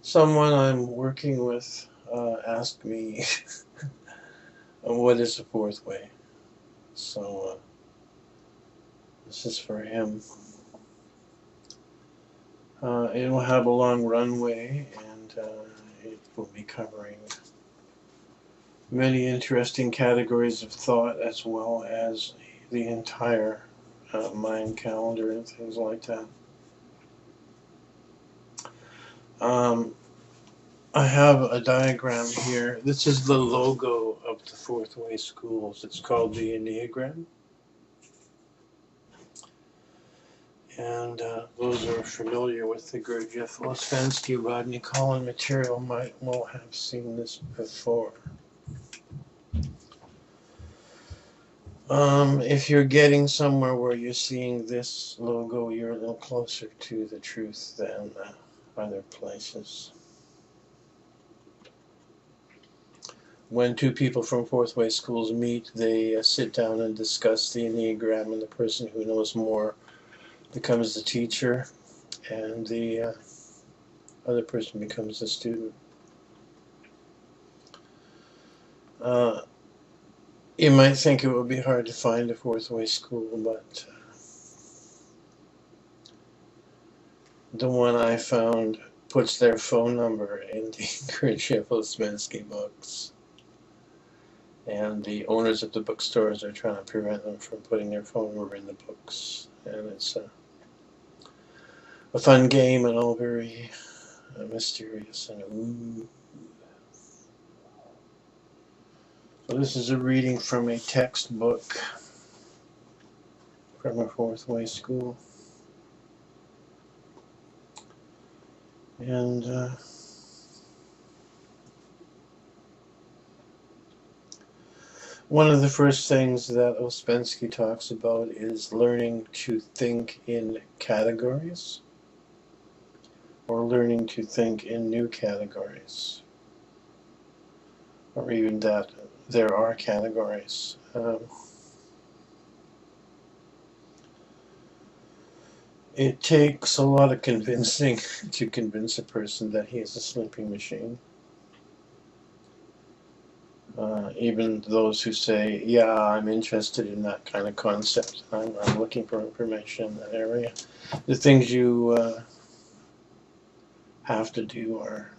Someone I'm working with asked me, what is the fourth way? So this is for him. It will have a long runway, and it will be covering many interesting categories of thought, as well as the entire mind calendar and things like that. Um, I have a diagram here. This is the logo of the Fourth Way Schools. It's called the Enneagram. And those who are familiar with the Gurdjieff, Ouspensky, Rodney Collin material might well have seen this before. If you're getting somewhere where you're seeing this logo, you're a little closer to the truth than other places. When two people from Fourth Way Schools meet, they sit down and discuss the Enneagram, and the person who knows more becomes the teacher, and the other person becomes the student. You might think it would be hard to find a Fourth Way School, but the one I found puts their phone number in the Gurdjieff Ouspensky books. And the owners of the bookstores are trying to prevent them from putting their phone number in the books. And it's a fun game and all very mysterious and ooh. So this is a reading from a textbook from a Fourth Way School. And one of the first things that Ouspensky talks about is learning to think in categories, or learning to think in new categories, or even that there are categories. It takes a lot of convincing to convince a person that he is a sleeping machine. Even those who say, yeah, I'm interested in that kind of concept. I'm looking for information in that area. The things you have to do are,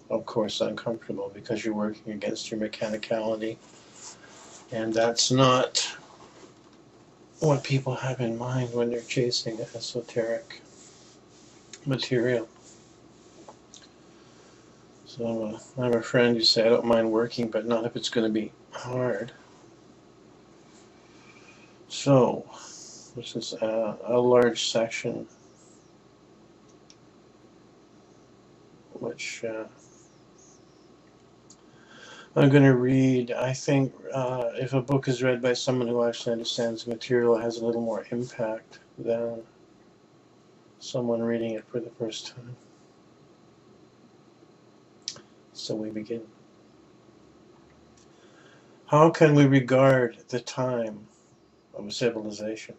of course, uncomfortable because you're working against your mechanicality. And that's not what people have in mind when they're chasing esoteric material. So I have a friend who said, I don't mind working, but not if it's going to be hard. So this is a large section which I'm going to read. I think if a book is read by someone who actually understands the material, it has a little more impact than someone reading it for the first time. So we begin. How can we regard the time of a civilization?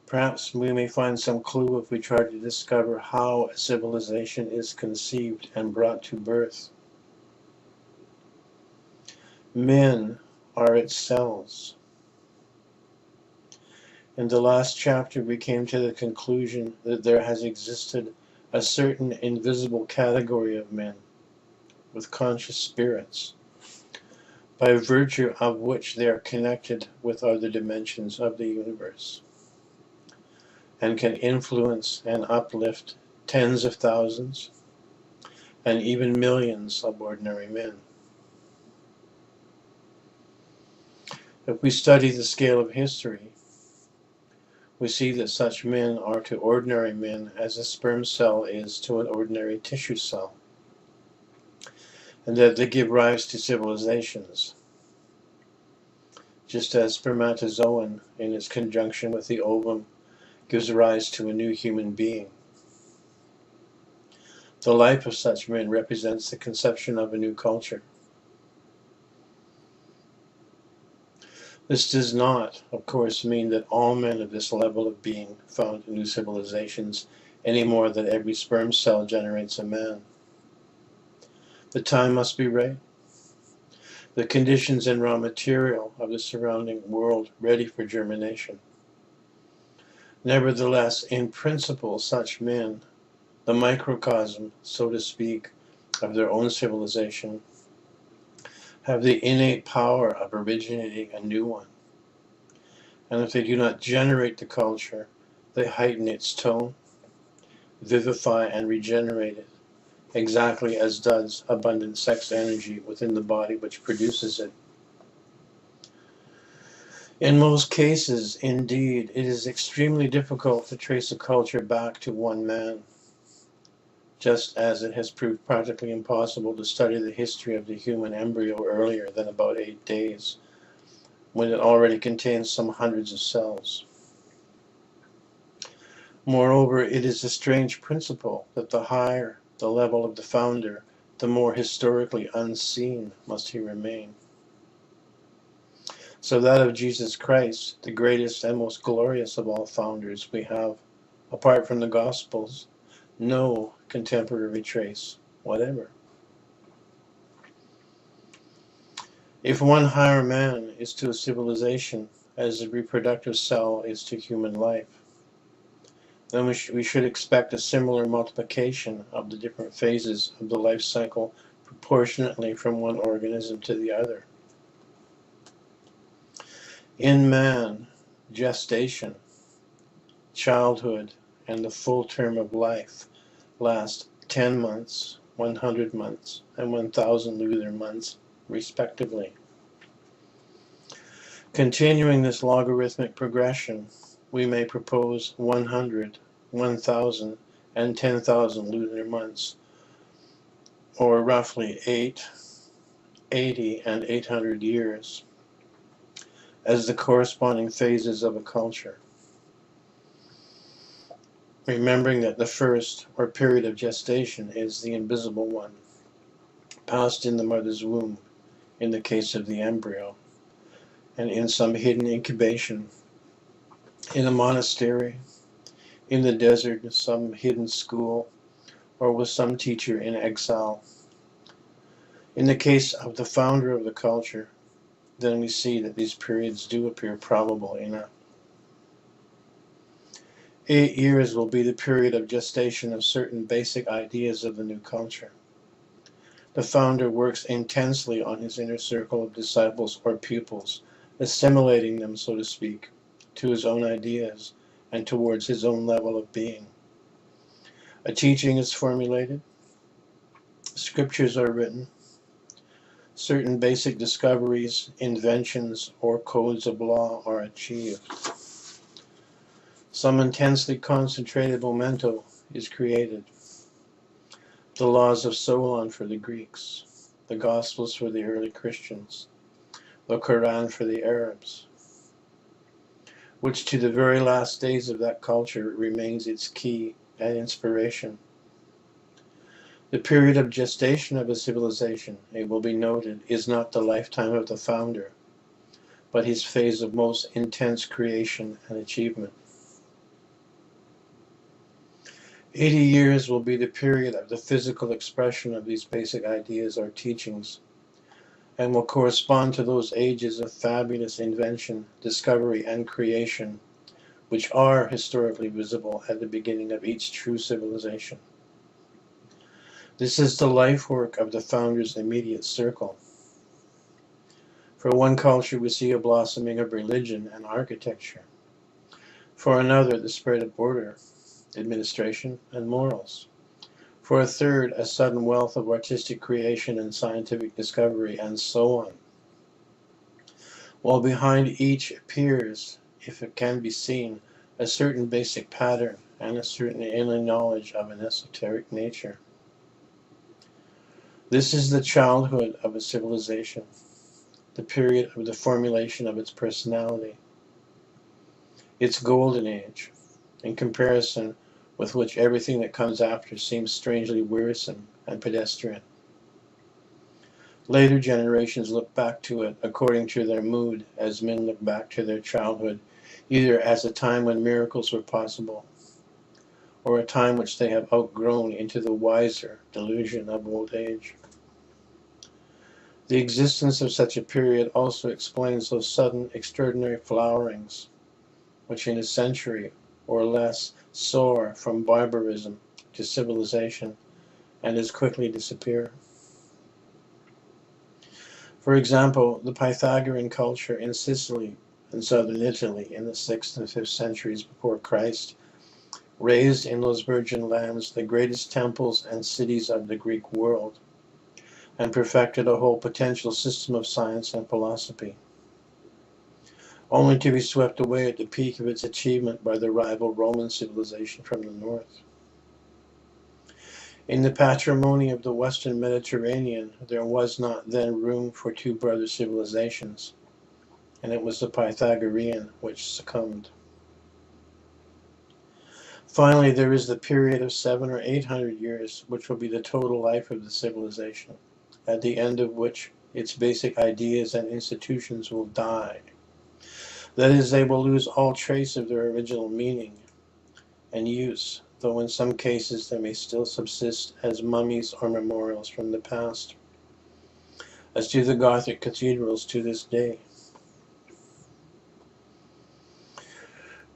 Perhaps we may find some clue if we try to discover how a civilization is conceived and brought to birth. Men are its cells. In the last chapter, we came to the conclusion that there has existed a certain invisible category of men with conscious spirits, by virtue of which they are connected with other dimensions of the universe, and can influence and uplift tens of thousands and even millions of ordinary men. If we study the scale of history, we see that such men are to ordinary men as a sperm cell is to an ordinary tissue cell, and that they give rise to civilizations, just as spermatozoon, in its conjunction with the ovum, gives rise to a new human being. The life of such men represents the conception of a new culture. This does not, of course, mean that all men of this level of being found new civilizations any more than every sperm cell generates a man. The time must be right. The conditions and raw material of the surrounding world ready for germination. Nevertheless, in principle, such men, the microcosm, so to speak, of their own civilization, have the innate power of originating a new one. And if they do not generate the culture, they heighten its tone, vivify and regenerate it, exactly as does abundant sex energy within the body which produces it. In most cases, indeed, it is extremely difficult to trace a culture back to one man, just as it has proved practically impossible to study the history of the human embryo earlier than about 8 days, when it already contains some hundreds of cells. Moreover, it is a strange principle that the higher the level of the founder, the more historically unseen must he remain. So that of Jesus Christ, the greatest and most glorious of all founders, we have, apart from the Gospels, no contemporary trace whatever. If one higher man is to a civilization as a reproductive cell is to human life, then we should expect a similar multiplication of the different phases of the life cycle proportionately from one organism to the other. In man, gestation, childhood, and the full term of life last 10 months, 100 months, and 1,000 lunar months, respectively. Continuing this logarithmic progression, we may propose 100, 1,000, and 10,000 lunar months, or roughly 8, 80, and 800 years, as the corresponding phases of a culture. Remembering that the first, or period of gestation, is the invisible one, passed in the mother's womb, in the case of the embryo, and in some hidden incubation, in a monastery, in the desert, in some hidden school, or with some teacher in exile. In the case of the founder of the culture, then we see that these periods do appear probable enough. 8 years will be the period of gestation of certain basic ideas of the new culture. The founder works intensely on his inner circle of disciples or pupils, assimilating them, so to speak, to his own ideas and towards his own level of being. A teaching is formulated, scriptures are written, certain basic discoveries, inventions, or codes of law are achieved. Some intensely concentrated memento is created. The laws of Solon for the Greeks, the Gospels for the early Christians, the Quran for the Arabs, which to the very last days of that culture remains its key and inspiration. The period of gestation of a civilization, it will be noted, is not the lifetime of the founder, but his phase of most intense creation and achievement. 80 years will be the period of the physical expression of these basic ideas or teachings, and will correspond to those ages of fabulous invention, discovery, and creation, which are historically visible at the beginning of each true civilization. This is the life work of the founder's immediate circle. For one culture, we see a blossoming of religion and architecture. For another, the spread of order, administration, and morals. For a third, a sudden wealth of artistic creation and scientific discovery, and so on. While behind each appears, if it can be seen, a certain basic pattern and a certain inner knowledge of an esoteric nature. This is the childhood of a civilization, the period of the formulation of its personality, its golden age, in comparison with which everything that comes after seems strangely wearisome and pedestrian. Later generations look back to it according to their mood, as men look back to their childhood, either as a time when miracles were possible, or a time which they have outgrown into the wiser delusion of old age. The existence of such a period also explains those sudden extraordinary flowerings, which in a century or less soar from barbarism to civilization and as quickly disappear. For example, the Pythagorean culture in Sicily and southern Italy in the 6th and 5th centuries before Christ raised in those virgin lands the greatest temples and cities of the Greek world, and perfected a whole potential system of science and philosophy, only to be swept away at the peak of its achievement by the rival Roman civilization from the north. In the patrimony of the Western Mediterranean, there was not then room for two brother civilizations, and it was the Pythagorean which succumbed. Finally, there is the period of 700 or 800 years, which will be the total life of the civilization, at the end of which its basic ideas and institutions will die. That is, they will lose all trace of their original meaning and use, though in some cases they may still subsist as mummies or memorials from the past, as do the Gothic cathedrals to this day.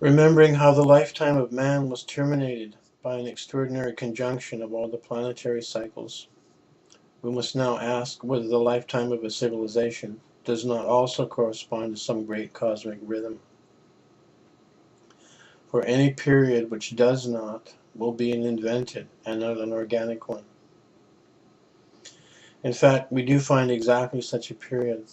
Remembering how the lifetime of man was terminated by an extraordinary conjunction of all the planetary cycles, we must now ask whether the lifetime of a civilization does not also correspond to some great cosmic rhythm. For any period which does not will be an invented and not an organic one. In fact, we do find exactly such a period,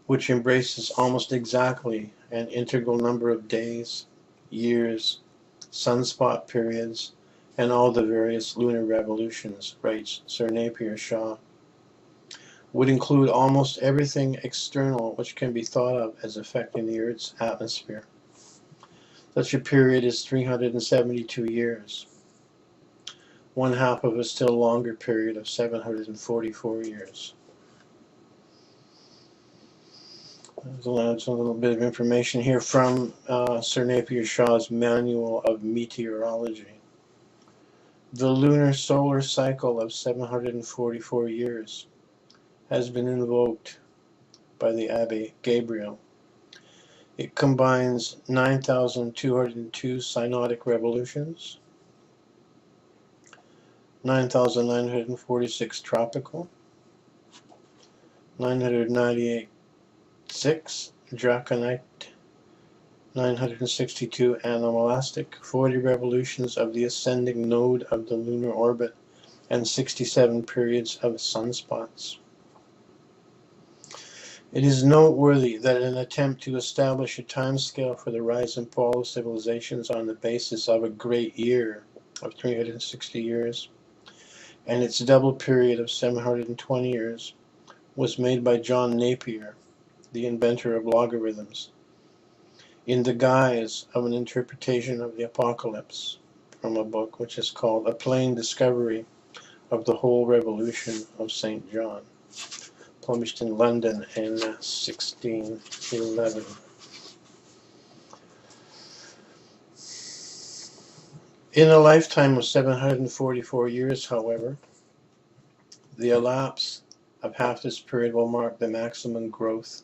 which embraces almost exactly an integral number of days, years, sunspot periods, and all the various lunar revolutions, writes Sir Napier Shaw, would include almost everything external which can be thought of as affecting the Earth's atmosphere. Such a period is 372 years, one half of a still longer period of 744 years. There's a little bit of information here from Sir Napier Shaw's Manual of Meteorology. The lunar solar cycle of 744 years has been invoked by the Abbe Gabriel. It combines 9,202 synodic revolutions, 9,946 tropical, 998 draconite, 962 anomalastic, 40 revolutions of the ascending node of the lunar orbit, and 67 periods of sunspots. It is noteworthy that in an attempt to establish a timescale for the rise and fall of civilizations on the basis of a great year of 360 years, and its double period of 720 years, was made by John Napier, the inventor of logarithms, in the guise of an interpretation of the Apocalypse, from a book which is called A Plain Discovery of the Whole Revolution of St. John, published in London in 1611. In a lifetime of 744 years, however, the elapse of half this period will mark the maximum growth,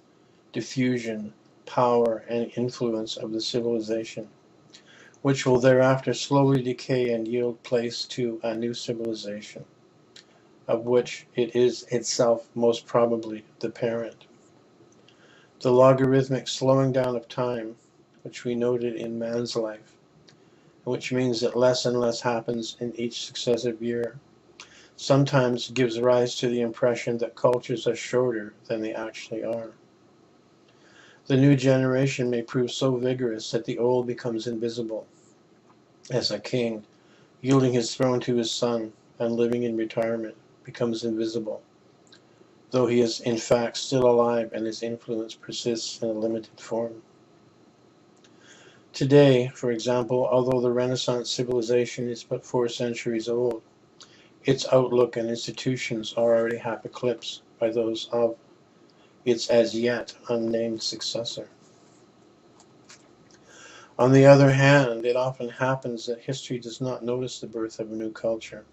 diffusion, power, and influence of the civilization, which will thereafter slowly decay and yield place to a new civilization, of which it is itself most probably the parent. The logarithmic slowing down of time, which we noted in man's life, which means that less and less happens in each successive year, sometimes gives rise to the impression that cultures are shorter than they actually are. The new generation may prove so vigorous that the old becomes invisible, as a king, yielding his throne to his son and living in retirement, becomes invisible, though he is in fact still alive and his influence persists in a limited form. Today, for example, although the Renaissance civilization is but 4 centuries old, its outlook and institutions are already half eclipsed by those of its as yet unnamed successor. On the other hand, it often happens that history does not notice the birth of a new culture,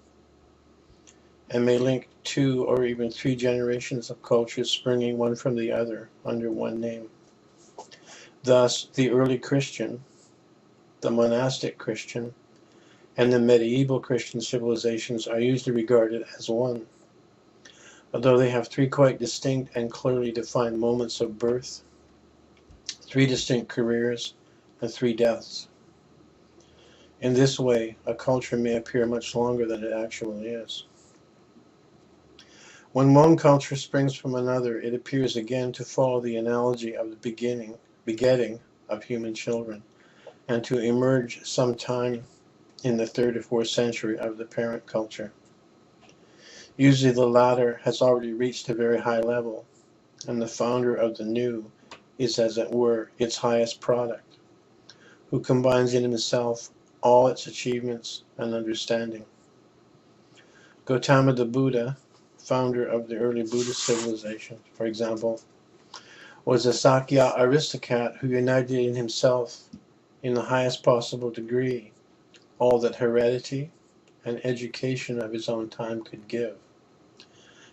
and may link 2 or even 3 generations of cultures springing one from the other under one name. Thus, the early Christian, the monastic Christian, and the medieval Christian civilizations are usually regarded as one, although they have 3 quite distinct and clearly defined moments of birth, 3 distinct careers, and 3 deaths. In this way, a culture may appear much longer than it actually is. When one culture springs from another, it appears again to follow the analogy of the begetting of human children, and to emerge sometime in the 3rd or 4th century of the parent culture. Usually the latter has already reached a very high level, and the founder of the new is, as it were, its highest product, who combines in himself all its achievements and understanding. Gautama the Buddha, founder of the early Buddhist civilization, for example, was a Sakya aristocrat who united in himself, in the highest possible degree, all that heredity and education of his own time could give.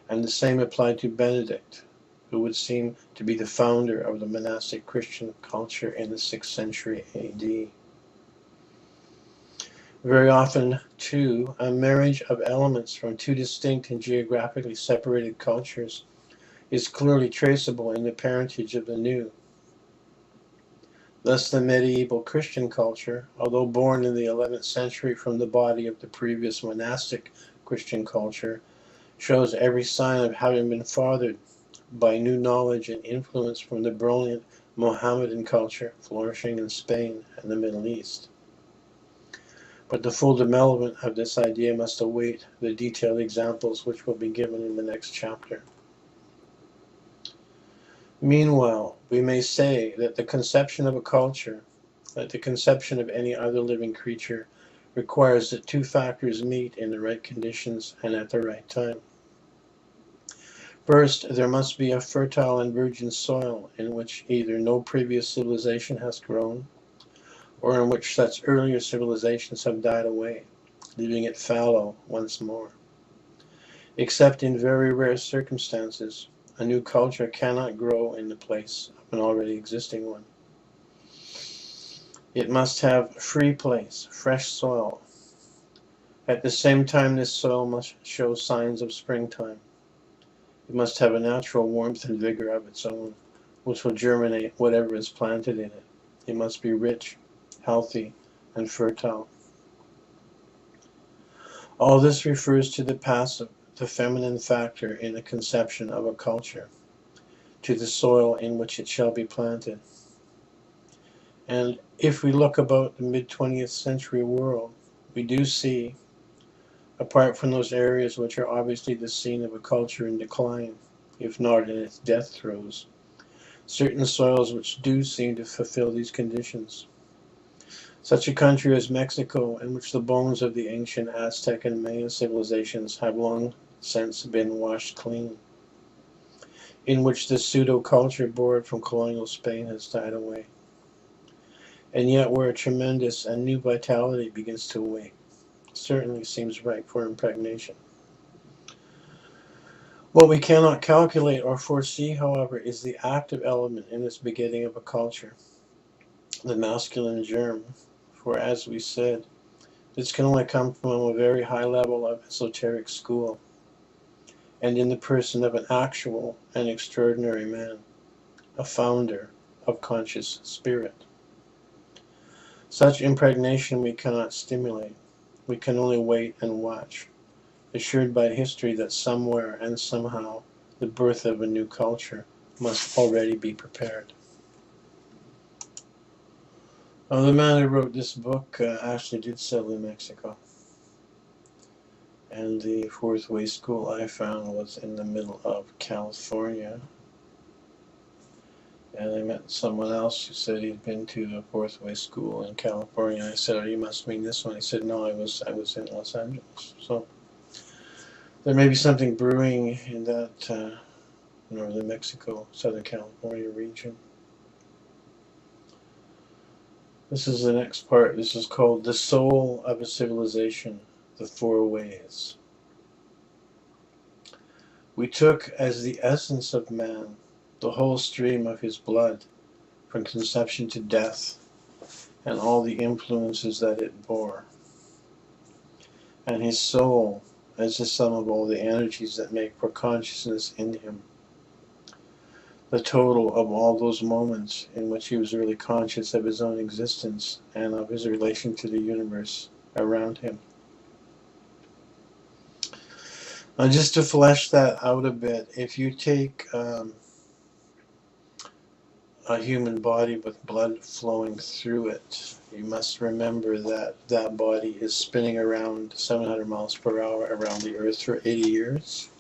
And the same applied to Benedict, who would seem to be the founder of the monastic Christian culture in the 6th century AD. Very often, too, a marriage of elements from 2 distinct and geographically separated cultures is clearly traceable in the parentage of the new. Thus, the medieval Christian culture, although born in the 11th century from the body of the previous monastic Christian culture, shows every sign of having been fathered by new knowledge and influence from the brilliant Mohammedan culture flourishing in Spain and the Middle East. But the full development of this idea must await the detailed examples which will be given in the next chapter. Meanwhile, we may say that the conception of a culture, like the conception of any other living creature, requires that 2 factors meet in the right conditions and at the right time. First, there must be a fertile and virgin soil in which either no previous civilization has grown, or in which such earlier civilizations have died away, leaving it fallow once more. Except in very rare circumstances, a new culture cannot grow in the place of an already existing one. It must have free place, fresh soil. At the same time, this soil must show signs of springtime. It must have a natural warmth and vigor of its own, which will germinate whatever is planted in it. It must be rich, healthy, and fertile. All this refers to the passive, the feminine factor in the conception of a culture, to the soil in which it shall be planted. And if we look about the mid-20th century world, we do see, apart from those areas which are obviously the scene of a culture in decline, if not in its death throes, certain soils which do seem to fulfill these conditions. Such a country as Mexico, in which the bones of the ancient Aztec and Maya civilizations have long since been washed clean, in which the pseudo-culture borrowed from colonial Spain has died away, and yet where a tremendous and new vitality begins to awake, certainly seems ripe for impregnation. What we cannot calculate or foresee, however, is the active element in this begetting of a culture, the masculine germ, for as we said, this can only come from a very high level of esoteric school, and in the person of an actual and extraordinary man, a founder of conscious spirit. Such impregnation we cannot stimulate. We can only wait and watch, assured by history that somewhere and somehow the birth of a new culture must already be prepared. The man who wrote this book actually did settle in Mexico. And the Fourth Way School I found was in the middle of California. And I met someone else who said he'd been to a Fourth Way School in California. I said, "Oh, you must mean this one." He said, "No, I was in Los Angeles." So there may be something brewing in that northern Mexico, Southern California region. This is the next part. This is called The Soul of a Civilization, the Four Ways. We took as the essence of man the whole stream of his blood, from conception to death, and all the influences that it bore. And his soul as the sum of all the energies that make for consciousness in him. The total of all those moments in which he was really conscious of his own existence and of his relation to the universe around him. Now, just to flesh that out a bit, if you take a human body with blood flowing through it, you must remember that that body is spinning around 700 miles per hour around the Earth for 80 years.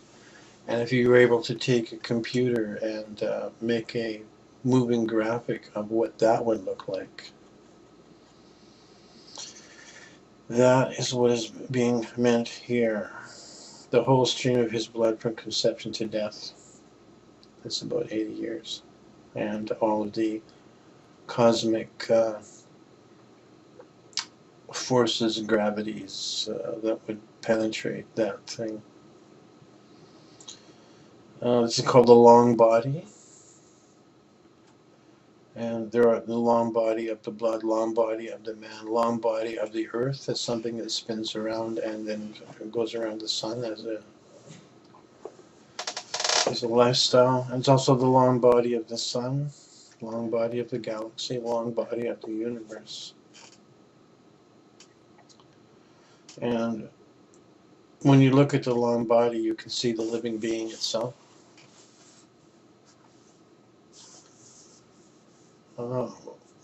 And if you were able to take a computer and make a moving graphic of what that would look like, that is what is being meant here. The whole stream of his blood from conception to death. It's about 80 years. And all of the cosmic forces and gravities that would penetrate that thing. This is called the long body. And there are the long body of the blood, long body of the man, long body of the earth. That's something that spins around and then goes around the sun as a lifestyle. And it's also the long body of the sun, long body of the galaxy, long body of the universe. And when you look at the long body, you can see the living being itself.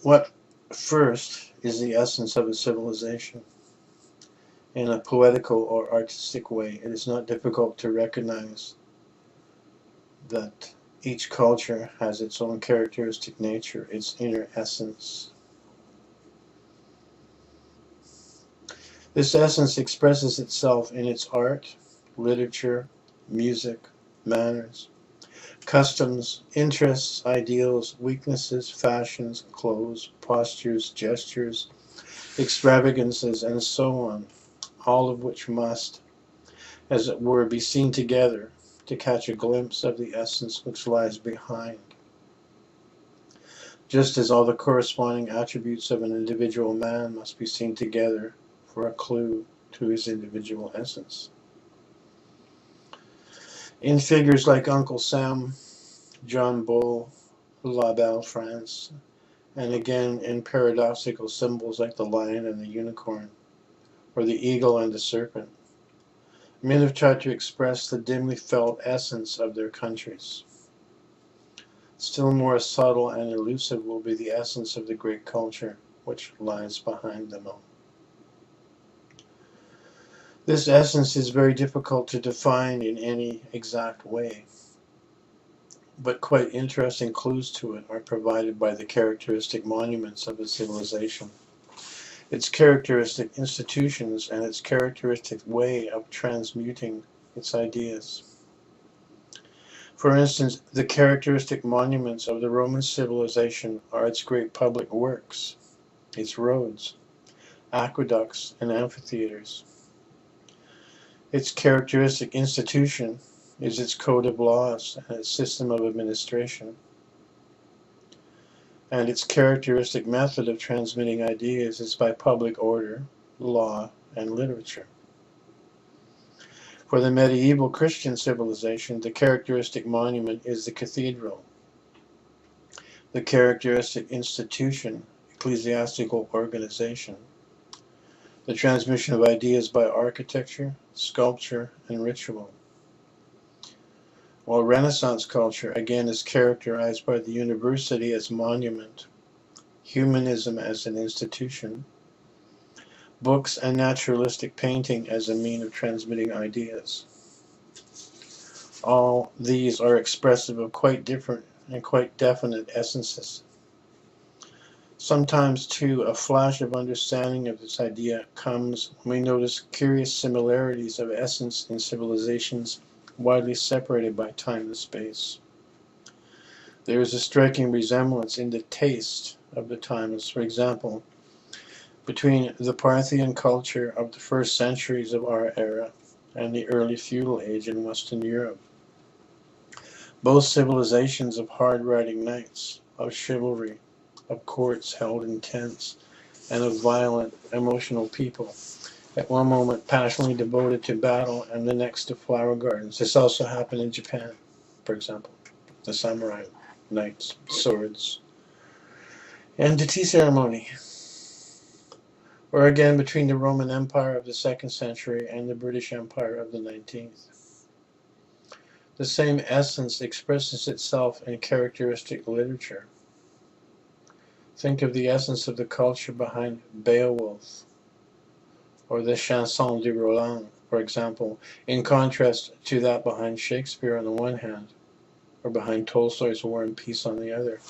What first is the essence of a civilization? In a poetical or artistic way, it is not difficult to recognize that each culture has its own characteristic nature, its inner essence. This essence expresses itself in its art, literature, music, manners, customs, interests, ideals, weaknesses, fashions, clothes, postures, gestures, extravagances, and so on, all of which must, as it were, be seen together to catch a glimpse of the essence which lies behind. Just as all the corresponding attributes of an individual man must be seen together for a clue to his individual essence. In figures like Uncle Sam, John Bull, La Belle France, and again in paradoxical symbols like the lion and the unicorn, or the eagle and the serpent, men have tried to express the dimly felt essence of their countries. Still more subtle and elusive will be the essence of the great culture which lies behind them all. This essence is very difficult to define in any exact way, but quite interesting clues to it are provided by the characteristic monuments of a civilization, its characteristic institutions, and its characteristic way of transmuting its ideas. For instance, the characteristic monuments of the Roman civilization are its great public works, its roads, aqueducts, and amphitheaters. Its characteristic institution is its code of laws and its system of administration. And its characteristic method of transmitting ideas is by public order, law, and literature. For the medieval Christian civilization, the characteristic monument is the cathedral. The characteristic institution, ecclesiastical organization. The transmission of ideas by architecture, sculpture, and ritual. While Renaissance culture again is characterized by the university as monument, humanism as an institution, books and naturalistic painting as a mean of transmitting ideas. All these are expressive of quite different and quite definite essences. Sometimes, too, a flash of understanding of this idea comes when we notice curious similarities of essence in civilizations widely separated by time and space. There is a striking resemblance in the taste of the times. For example, between the Parthian culture of the first centuries of our era and the early feudal age in Western Europe. Both civilizations of hard-riding knights, of chivalry, of courts held in tents, and of violent, emotional people, at one moment passionately devoted to battle and the next to flower gardens. This also happened in Japan, for example. The samurai, knights, swords, and the tea ceremony. Or again between the Roman Empire of the 2nd century and the British Empire of the 19th. The same essence expresses itself in characteristic literature. Think of the essence of the culture behind Beowulf, or the Chanson de Roland, for example, in contrast to that behind Shakespeare on the one hand, or behind Tolstoy's War and Peace on the other.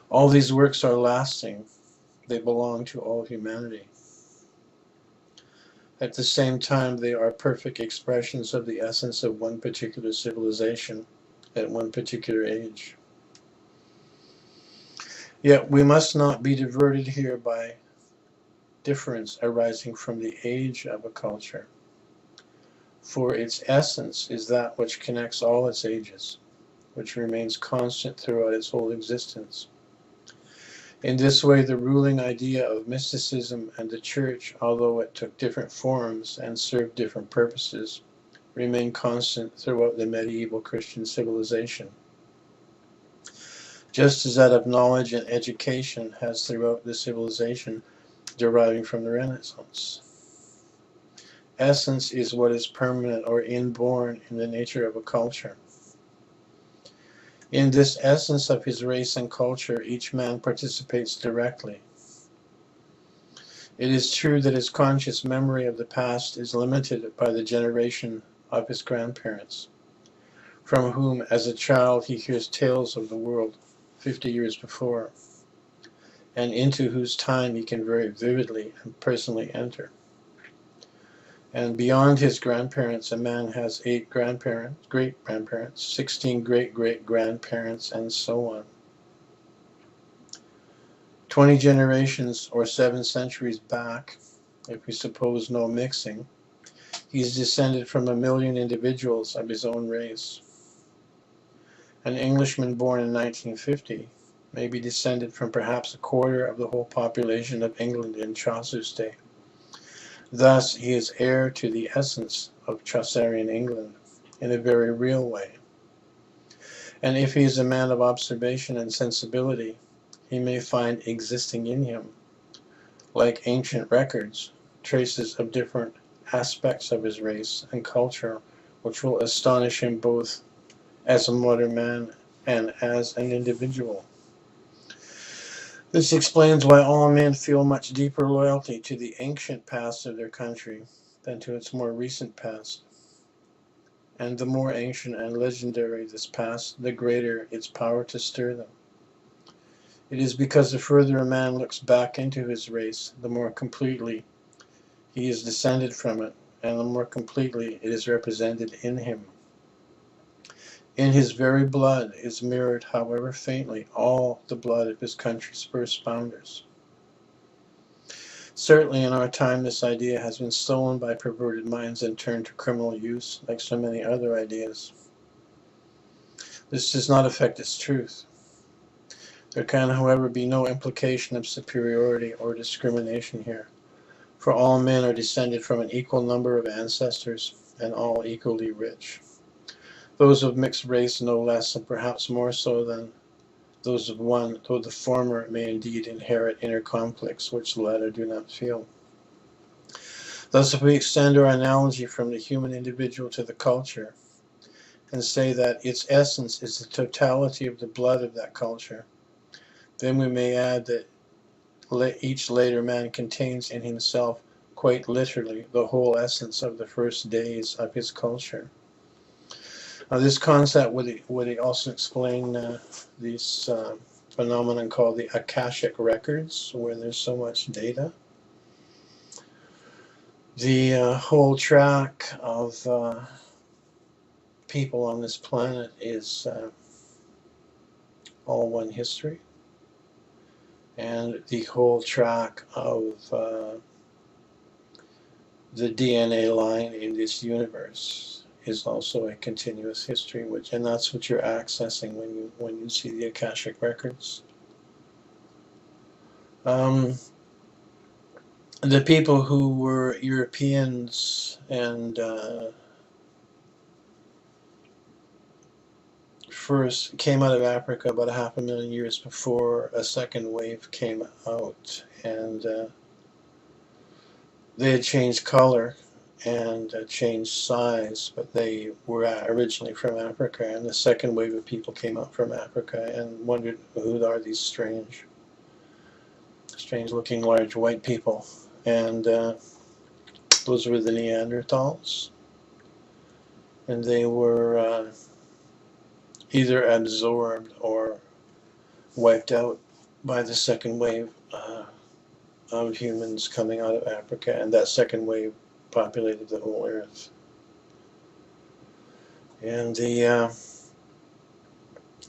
All these works are lasting. They belong to all humanity. At the same time, they are perfect expressions of the essence of one particular civilization at one particular age. Yet we must not be diverted here by difference arising from the age of a culture, for its essence is that which connects all its ages, which remains constant throughout its whole existence. In this way, the ruling idea of mysticism and the Church, although it took different forms and served different purposes, remained constant throughout the medieval Christian civilization, just as that of knowledge and education has throughout the civilization deriving from the Renaissance. Essence is what is permanent or inborn in the nature of a culture. In this essence of his race and culture, each man participates directly. It is true that his conscious memory of the past is limited by the generation of his grandparents, from whom, as a child, he hears tales of the world 50 years before, and into whose time he can very vividly and personally enter. And beyond his grandparents, a man has 8 grandparents, great-grandparents, 16 great-great-grandparents, and so on. 20 generations or 7 centuries back, if we suppose no mixing, he is descended from 1 million individuals of his own race. An Englishman born in 1950 may be descended from perhaps a quarter of the whole population of England in Chaucer's day. Thus, he is heir to the essence of Chaucerian England in a very real way. And if he is a man of observation and sensibility, he may find existing in him, like ancient records, traces of different aspects of his race and culture, which will astonish him both as a modern man and as an individual. This explains why all men feel much deeper loyalty to the ancient past of their country than to its more recent past. And the more ancient and legendary this past, the greater its power to stir them. It is because the further a man looks back into his race, the more completely he is descended from it, and the more completely it is represented in him. In his very blood is mirrored, however faintly, all the blood of his country's first founders. Certainly in our time this idea has been stolen by perverted minds and turned to criminal use, like so many other ideas. This does not affect its truth. There can, however, be no implication of superiority or discrimination here, for all men are descended from an equal number of ancestors, and all equally rich. Those of mixed race no less, and perhaps more so than those of one, though the former may indeed inherit inner conflicts which the latter do not feel. Thus, if we extend our analogy from the human individual to the culture, and say that its essence is the totality of the blood of that culture, then we may add that each later man contains in himself, quite literally, the whole essence of the first days of his culture. Now, this concept would also explain this phenomenon called the Akashic Records, where there's so much data. The whole track of people on this planet is all one history, And the whole track of the DNA line in this universe is also a continuous history, and that's what you're accessing when you see the Akashic records. The people who were Europeans and first came out of Africa about 500,000 years before a second wave came out, and they had changed color and changed size, but they were originally from Africa, and the second wave of people came out from Africa and wondered, who are these strange looking large white people? And those were the Neanderthals, and they were either absorbed or wiped out by the second wave of humans coming out of Africa, and that second wave populated the whole earth. And the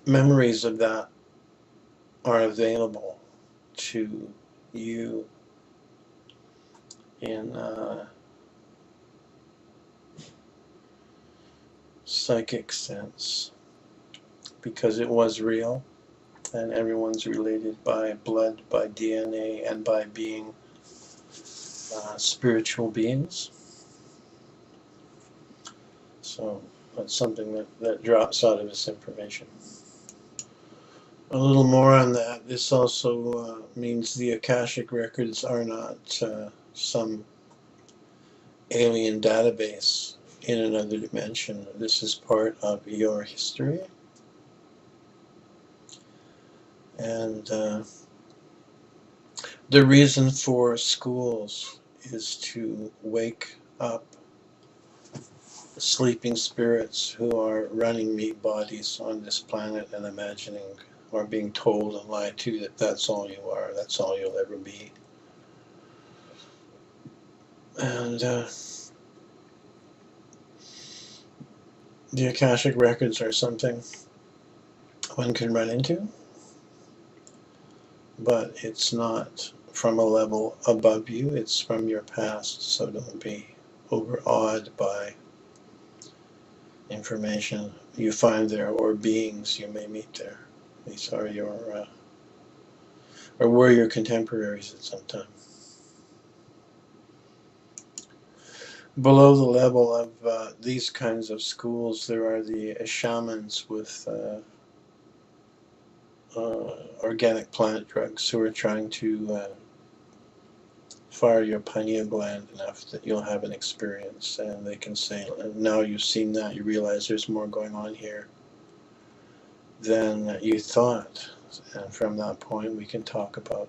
memories of that are available to you in psychic sense, because it was real, and everyone's related by blood, by DNA, and by being spiritual beings. So that's something that drops out of this information. A little more on that. This also means the Akashic records are not some alien database in another dimension. This is part of your history. And the reason for schools is to wake up sleeping spirits who are running meat bodies on this planet and imagining or being told and lied to that that's all you are, that's all you'll ever be. And the Akashic records are something one can run into, but it's not from a level above you, it's from your past, so don't be overawed by information you find there or beings you may meet there. These are your, or were your contemporaries at some time. Below the level of these kinds of schools, there are the shamans with organic plant drugs who are trying to fire your pineal gland enough that you'll have an experience, and they can say, now you've seen that, you realize there's more going on here than you thought, and from that point we can talk about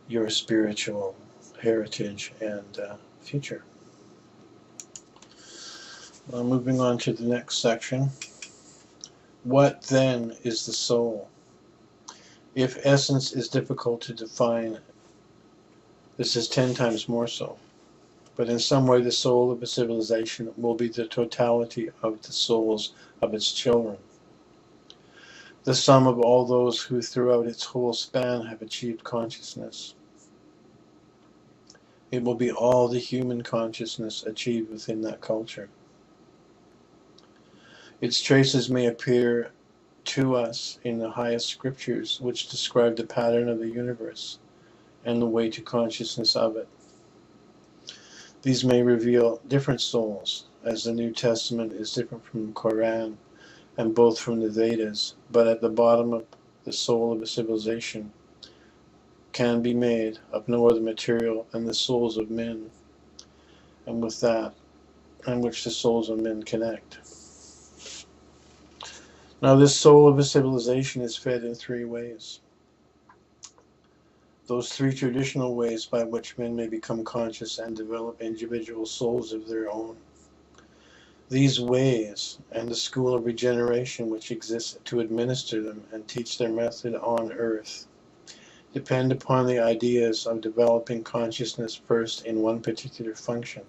your spiritual heritage and future. Moving on to the next section. What then is the soul? If essence is difficult to define, this is 10 times more so. But in some way the soul of a civilization will be the totality of the souls of its children. The sum of all those who throughout its whole span have achieved consciousness. It will be all the human consciousness achieved within that culture. Its traces may appear to us in the highest scriptures, which describe the pattern of the universe and the way to consciousness of it. These may reveal different souls, as the New Testament is different from the Quran and both from the Vedas, but at the bottom of the soul of a civilization can be made of no other material than the souls of men, and with that, and which the souls of men connect. Now, this soul of a civilization is fed in 3 ways. Those 3 traditional ways by which men may become conscious and develop individual souls of their own. These ways, and the school of regeneration which exists to administer them and teach their method on earth, depend upon the ideas of developing consciousness first in one particular function.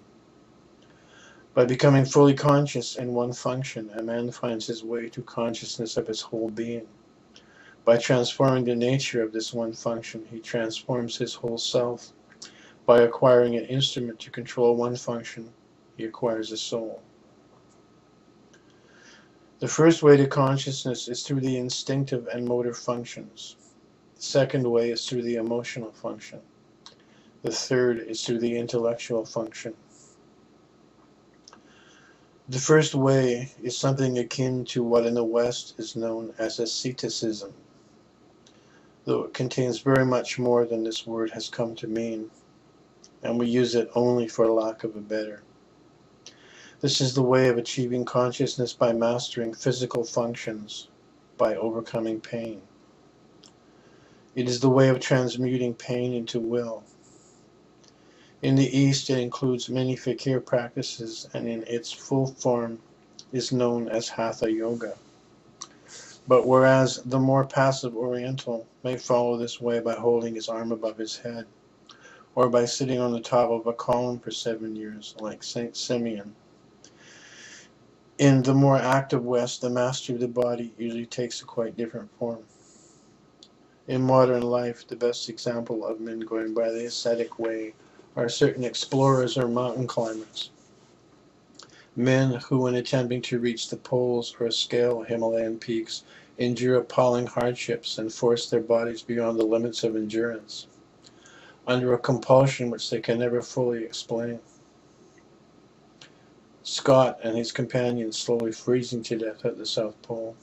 By becoming fully conscious in one function, a man finds his way to consciousness of his whole being. By transforming the nature of this one function, he transforms his whole self. By acquiring an instrument to control one function, he acquires a soul. The first way to consciousness is through the instinctive and motor functions. The second way is through the emotional function. The third is through the intellectual function. The first way is something akin to what in the West is known as asceticism, though it contains very much more than this word has come to mean, and we use it only for lack of a better. This is the way of achieving consciousness by mastering physical functions, by overcoming pain. It is the way of transmuting pain into will. In the East, it includes many fakir practices, and in its full form is known as Hatha Yoga. But whereas the more passive Oriental may follow this way by holding his arm above his head, or by sitting on the top of a column for 7 years, like Saint Simeon, in the more active West, the mastery of the body usually takes a quite different form. In modern life, the best example of men going by the ascetic way are certain explorers or mountain climbers. Men who, in attempting to reach the poles or scale Himalayan peaks, endure appalling hardships and force their bodies beyond the limits of endurance, under a compulsion which they can never fully explain. Scott and his companions slowly freezing to death at the South Pole.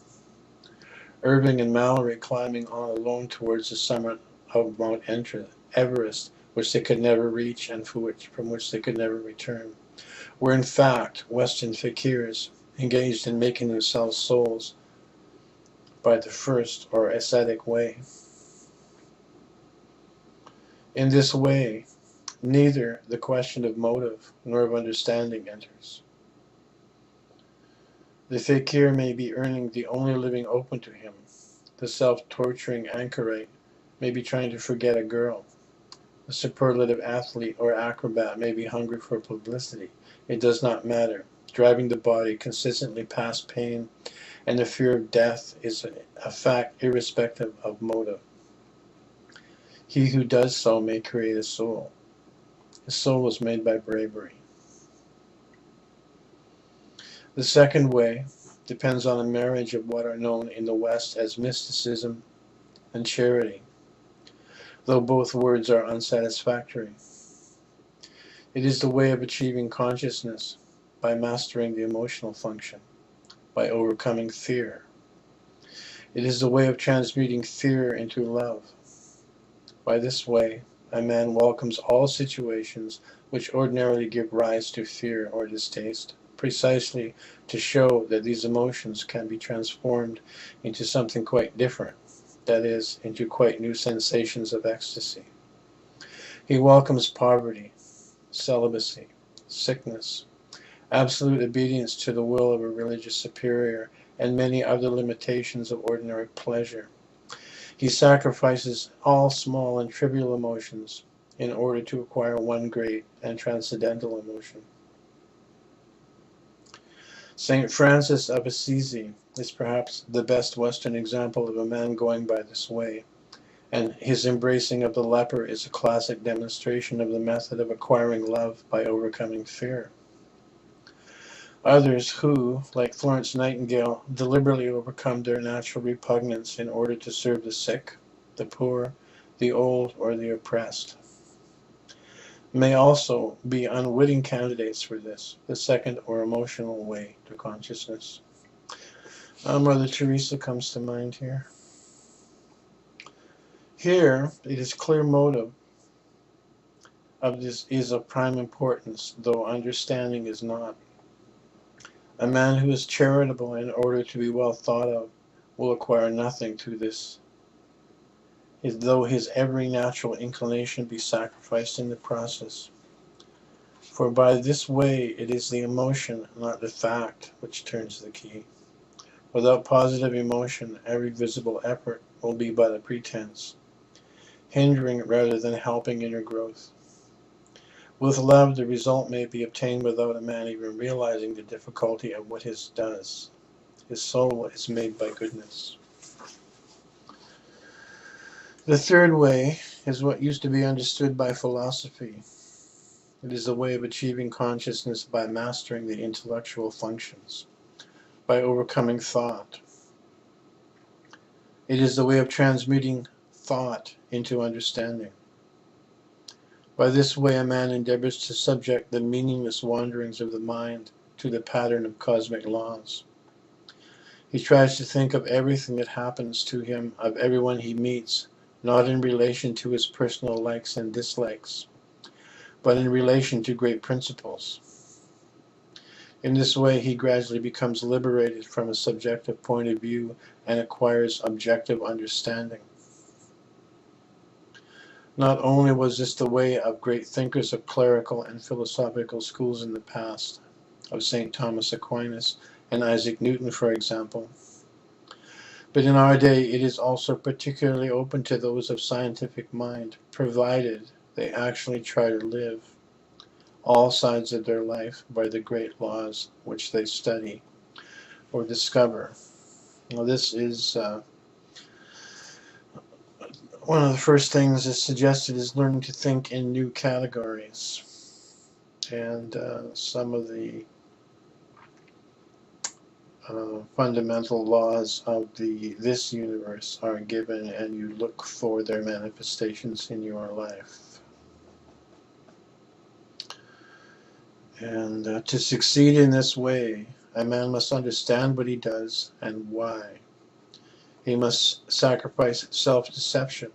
Irving and Mallory climbing on alone towards the summit of Mount Everest, which they could never reach and from which they could never return, were in fact Western fakirs engaged in making themselves souls by the first or ascetic way. In this way, neither the question of motive nor of understanding enters. The fakir may be earning the only living open to him. The self-torturing anchorite may be trying to forget a girl. The superlative athlete or acrobat may be hungry for publicity. It does not matter. Driving the body consistently past pain and the fear of death is a fact irrespective of motive. He who does so may create a soul. The soul is made by bravery. The second way depends on a marriage of what are known in the West as mysticism and charity, though both words are unsatisfactory. It is the way of achieving consciousness by mastering the emotional function, by overcoming fear. It is the way of transmuting fear into love. By this way, a man welcomes all situations which ordinarily give rise to fear or distaste, precisely to show that these emotions can be transformed into something quite different, that is, into quite new sensations of ecstasy. He welcomes poverty, celibacy, sickness, absolute obedience to the will of a religious superior, and many other limitations of ordinary pleasure. He sacrifices all small and trivial emotions in order to acquire one great and transcendental emotion. Saint Francis of Assisi is perhaps the best Western example of a man going by this way, and his embracing of the leper is a classic demonstration of the method of acquiring love by overcoming fear. Others who, like Florence Nightingale, deliberately overcome their natural repugnance in order to serve the sick, the poor, the old, or the oppressed, may also be unwitting candidates for this, the second or emotional way to consciousness. Mother Teresa comes to mind here. Here, it is clear motive of this is of prime importance, though understanding is not. A man who is charitable in order to be well thought of will acquire nothing through this, though his every natural inclination be sacrificed in the process. For by this way it is the emotion, not the fact, which turns the key. Without positive emotion, every visible effort will be but a pretense, hindering rather than helping inner growth. With love, the result may be obtained without a man even realizing the difficulty of what he does. His soul is made by goodness. The third way is what used to be understood by philosophy. It is the way of achieving consciousness by mastering the intellectual functions, by overcoming thought. It is the way of transmuting thought into understanding. By this way, a man endeavors to subject the meaningless wanderings of the mind to the pattern of cosmic laws. He tries to think of everything that happens to him, of everyone he meets, not in relation to his personal likes and dislikes, but in relation to great principles. In this way, he gradually becomes liberated from a subjective point of view and acquires objective understanding. Not only was this the way of great thinkers of clerical and philosophical schools in the past, of St. Thomas Aquinas and Isaac Newton, for example, but in our day it is also particularly open to those of scientific mind, provided they actually try to live all sides of their life by the great laws which they study or discover. Now, this is one of the first things that's suggested is learning to think in new categories. And some of the fundamental laws of this universe are given, and you look for their manifestations in your life. And to succeed in this way, a man must understand what he does and why. He must sacrifice self-deception,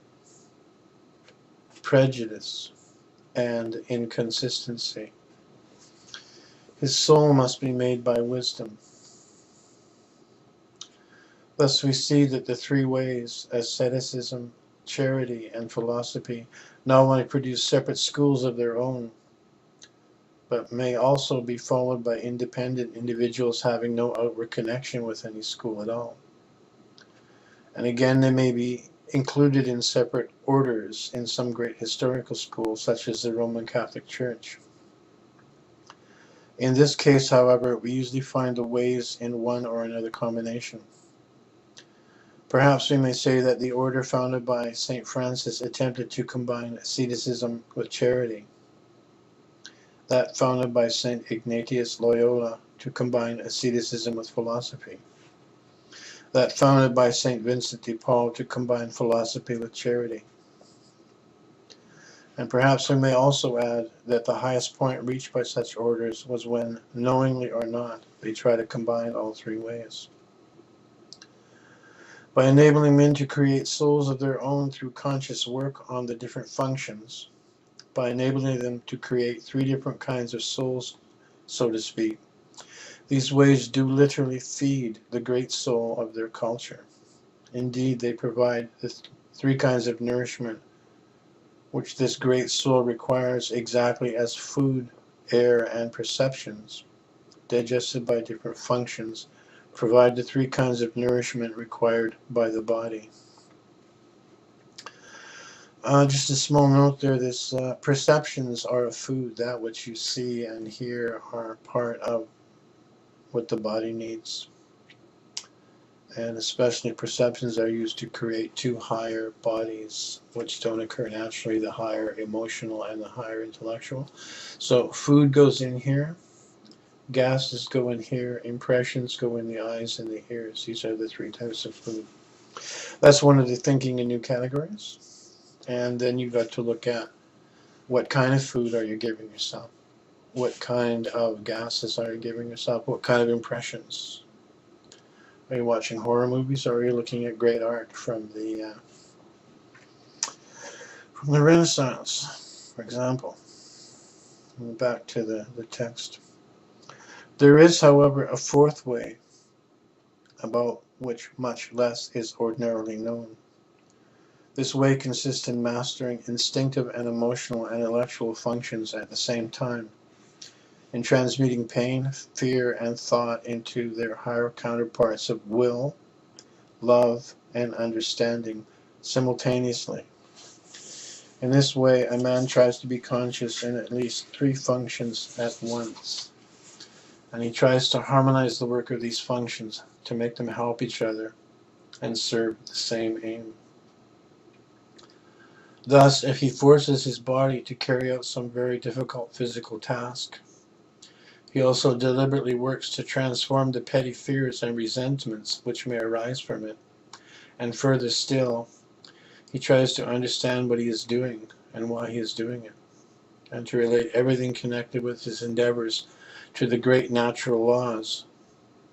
prejudice, and inconsistency. His soul must be made by wisdom. Thus we see that the three ways, asceticism, charity, and philosophy, not only produce separate schools of their own, but may also be followed by independent individuals having no outward connection with any school at all. And again, they may be included in separate orders in some great historical schools, such as the Roman Catholic Church. In this case, however, we usually find the ways in one or another combination. Perhaps we may say that the order founded by St. Francis attempted to combine asceticism with charity. That founded by St. Ignatius Loyola to combine asceticism with philosophy. That founded by St. Vincent de Paul to combine philosophy with charity. And perhaps we may also add that the highest point reached by such orders was when, knowingly or not, they try to combine all three ways. By enabling men to create souls of their own through conscious work on the different functions, by enabling them to create three different kinds of souls, so to speak, these ways do literally feed the great soul of their culture. Indeed, they provide the three kinds of nourishment which this great soul requires exactly as food, air, and perceptions, digested by different functions, provide the three kinds of nourishment required by the body. Just a small note there, this perceptions are a food. That which you see and hear are part of what the body needs. And especially perceptions are used to create two higher bodies, which don't occur naturally, the higher emotional and the higher intellectual. So food goes in here, gases go in here, impressions go in the eyes and the ears. These are the three types of food. That's one of the thinking in new categories. And then you've got to look at what kind of food are you giving yourself? What kind of gases are you giving yourself? What kind of impressions? Are you watching horror movies, or are you looking at great art from the Renaissance, for example? Back to the text. There is, however, a fourth way, about which much less is ordinarily known. This way consists in mastering instinctive and emotional and intellectual functions at the same time, in transmuting pain, fear, and thought into their higher counterparts of will, love, and understanding simultaneously. In this way, a man tries to be conscious in at least three functions at once, and he tries to harmonize the work of these functions to make them help each other and serve the same aim. Thus, if he forces his body to carry out some very difficult physical task, he also deliberately works to transform the petty fears and resentments which may arise from it. And further still, he tries to understand what he is doing and why he is doing it, and to relate everything connected with his endeavors to the great natural laws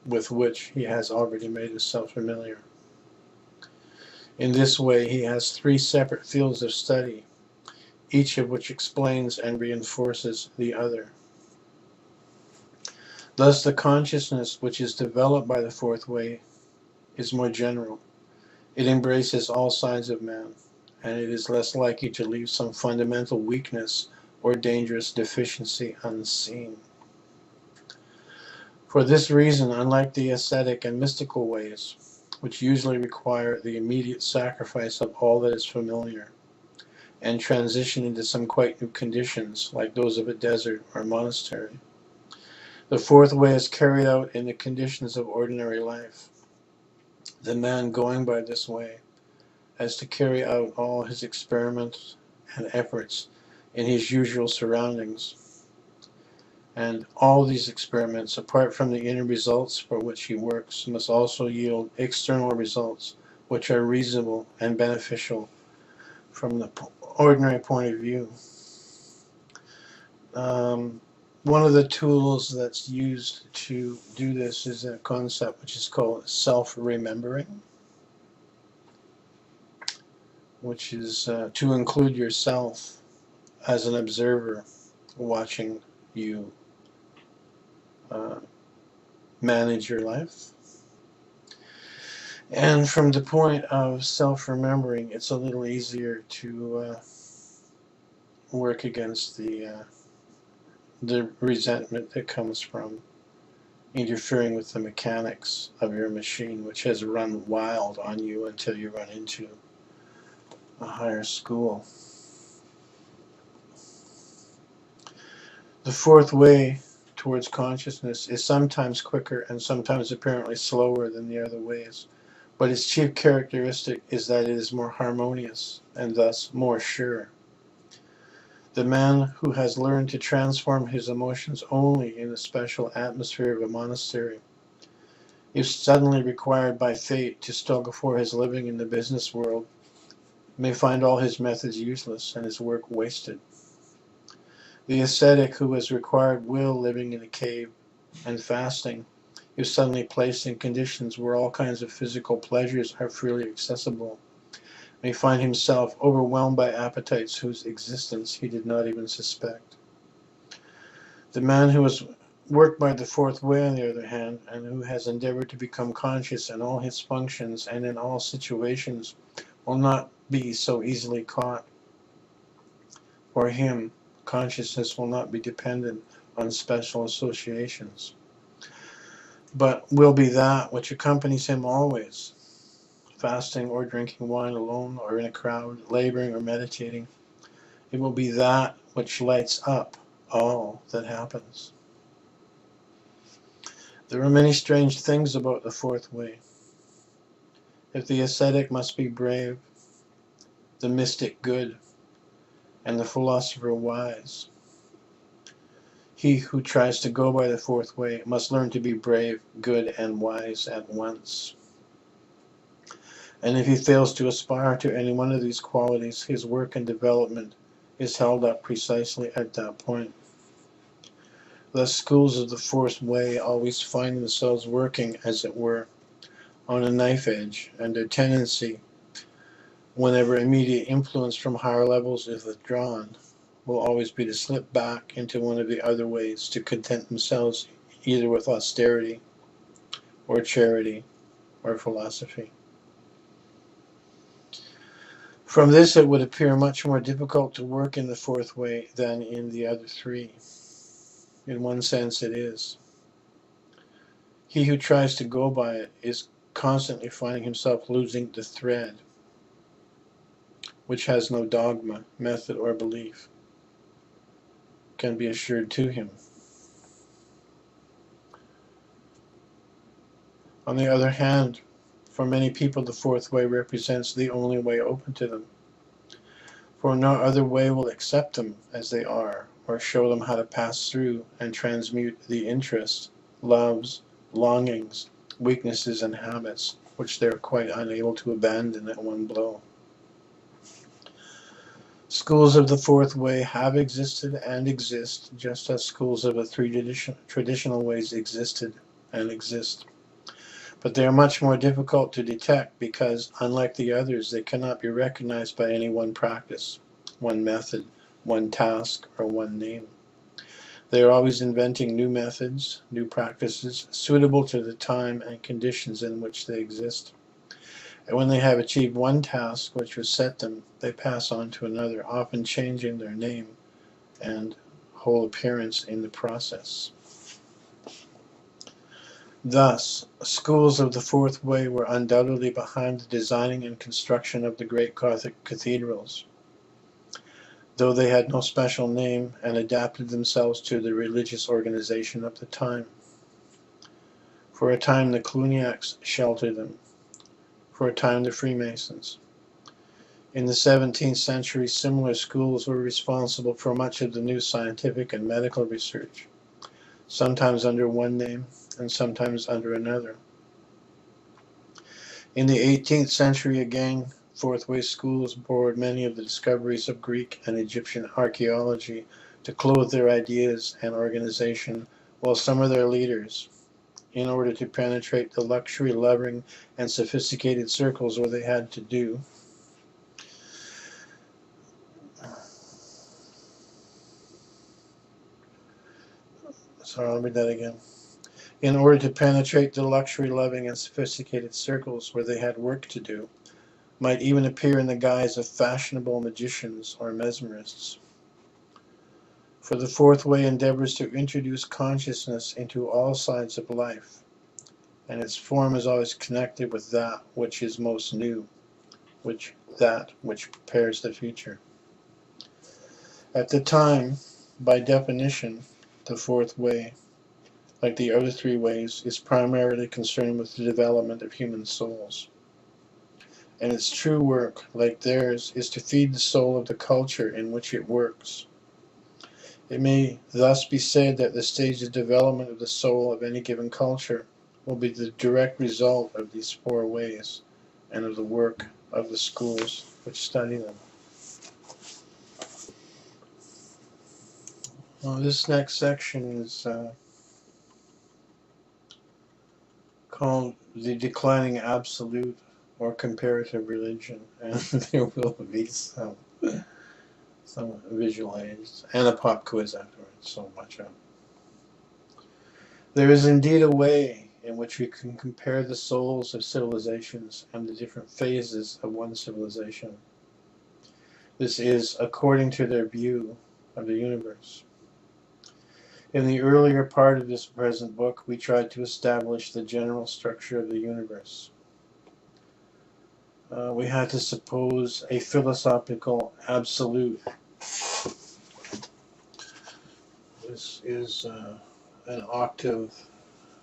with which he has already made himself familiar. In this way, he has three separate fields of study, each of which explains and reinforces the other. Thus, the consciousness which is developed by the fourth way is more general. It embraces all sides of man, and it is less likely to leave some fundamental weakness or dangerous deficiency unseen. For this reason, unlike the ascetic and mystical ways, which usually require the immediate sacrifice of all that is familiar, and transition into some quite new conditions, like those of a desert or monastery, the fourth way is carried out in the conditions of ordinary life. The man going by this way has to carry out all his experiments and efforts in his usual surroundings. And all these experiments, apart from the inner results for which he works, must also yield external results which are reasonable and beneficial from the ordinary point of view. One of the tools that's used to do this is a concept which is called self-remembering, which is to include yourself as an observer watching you manage your life. And from the point of self-remembering, it's a little easier to work against the resentment that comes from interfering with the mechanics of your machine, which has run wild on you until you run into a higher school. The fourth way towards consciousness is sometimes quicker and sometimes apparently slower than the other ways, but its chief characteristic is that it is more harmonious and thus more sure. The man who has learned to transform his emotions only in the special atmosphere of a monastery is suddenly required by fate to struggle for his living in the business world, may find all his methods useless and his work wasted. The ascetic who has required will living in a cave and fasting is suddenly placed in conditions where all kinds of physical pleasures are freely accessible, may find himself overwhelmed by appetites whose existence he did not even suspect. The man who has worked by the fourth way, on the other hand, and who has endeavored to become conscious in all his functions and in all situations, will not be so easily caught. For him, consciousness will not be dependent on special associations, but will be that which accompanies him always, fasting or drinking wine alone or in a crowd, laboring or meditating. It will be that which lights up all that happens. There are many strange things about the fourth way. If the ascetic must be brave, the mystic good, and the philosopher wise, he who tries to go by the fourth way must learn to be brave, good, and wise at once. And if he fails to aspire to any one of these qualities, his work and development is held up precisely at that point. Thus, schools of the fourth way always find themselves working, as it were, on a knife edge, and their tendency, whenever immediate influence from higher levels is withdrawn, will always be to slip back into one of the other ways, to content themselves either with austerity, or charity, or philosophy. From this, it would appear much more difficult to work in the fourth way than in the other three. In one sense, it is. He who tries to go by it is constantly finding himself losing the thread, which has no dogma, method, or belief, can be assured to him. On the other hand, for many people, the fourth way represents the only way open to them. For no other way will accept them as they are, or show them how to pass through and transmute the interests, loves, longings, weaknesses, and habits which they are quite unable to abandon at one blow. Schools of the fourth way have existed and exist, just as schools of the three traditional ways existed and exist. But they are much more difficult to detect because, unlike the others, they cannot be recognized by any one practice, one method, one task, or one name. They are always inventing new methods, new practices, suitable to the time and conditions in which they exist. And when they have achieved one task which was set them, they pass on to another, often changing their name and whole appearance in the process. Thus, schools of the fourth way were undoubtedly behind the designing and construction of the great Gothic cathedrals, though they had no special name and adapted themselves to the religious organization of the time. For a time the Cluniacs sheltered them, for a time the Freemasons. In the 17th century, similar schools were responsible for much of the new scientific and medical research, sometimes under one name and sometimes under another. In the 18th century again, fourth way schools borrowed many of the discoveries of Greek and Egyptian archaeology to clothe their ideas and organization, while some of their leaders, in order to penetrate the luxury-loving and sophisticated circles where they had to do, I'll read that again. In order to penetrate the luxury-loving and sophisticated circles where they had work to do, might even appear in the guise of fashionable magicians or mesmerists. For the fourth way endeavors to introduce consciousness into all sides of life, and its form is always connected with that which is most new, that which prepares the future. At the time, by definition, the fourth way, like the other three ways, is primarily concerned with the development of human souls. And its true work, like theirs, is to feed the soul of the culture in which it works. It may thus be said that the stage of development of the soul of any given culture will be the direct result of these four ways and of the work of the schools which study them. Well, this next section is called The Declining Absolute or Comparative Religion, and there will be some visual aids and a pop quiz afterwards, so watch out. There is indeed a way in which we can compare the souls of civilizations and the different phases of one civilization. This is according to their view of the universe. In the earlier part of this present book, we tried to establish the general structure of the universe. We had to suppose a philosophical absolute. This is an octave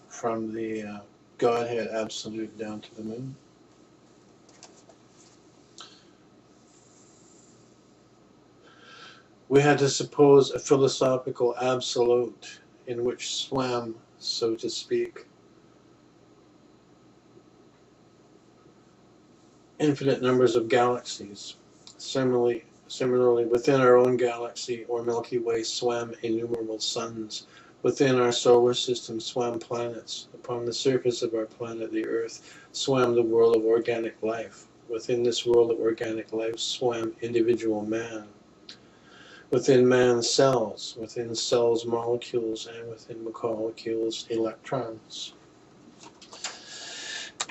from the Godhead absolute down to the moon. We had to suppose a philosophical absolute in which swam, so to speak, infinite numbers of galaxies. Similarly, within our own galaxy or Milky Way swam innumerable suns. Within our solar system swam planets. Upon the surface of our planet, the Earth, swam the world of organic life. Within this world of organic life swam individual man. Within man's cells, within cells molecules, and within molecules electrons.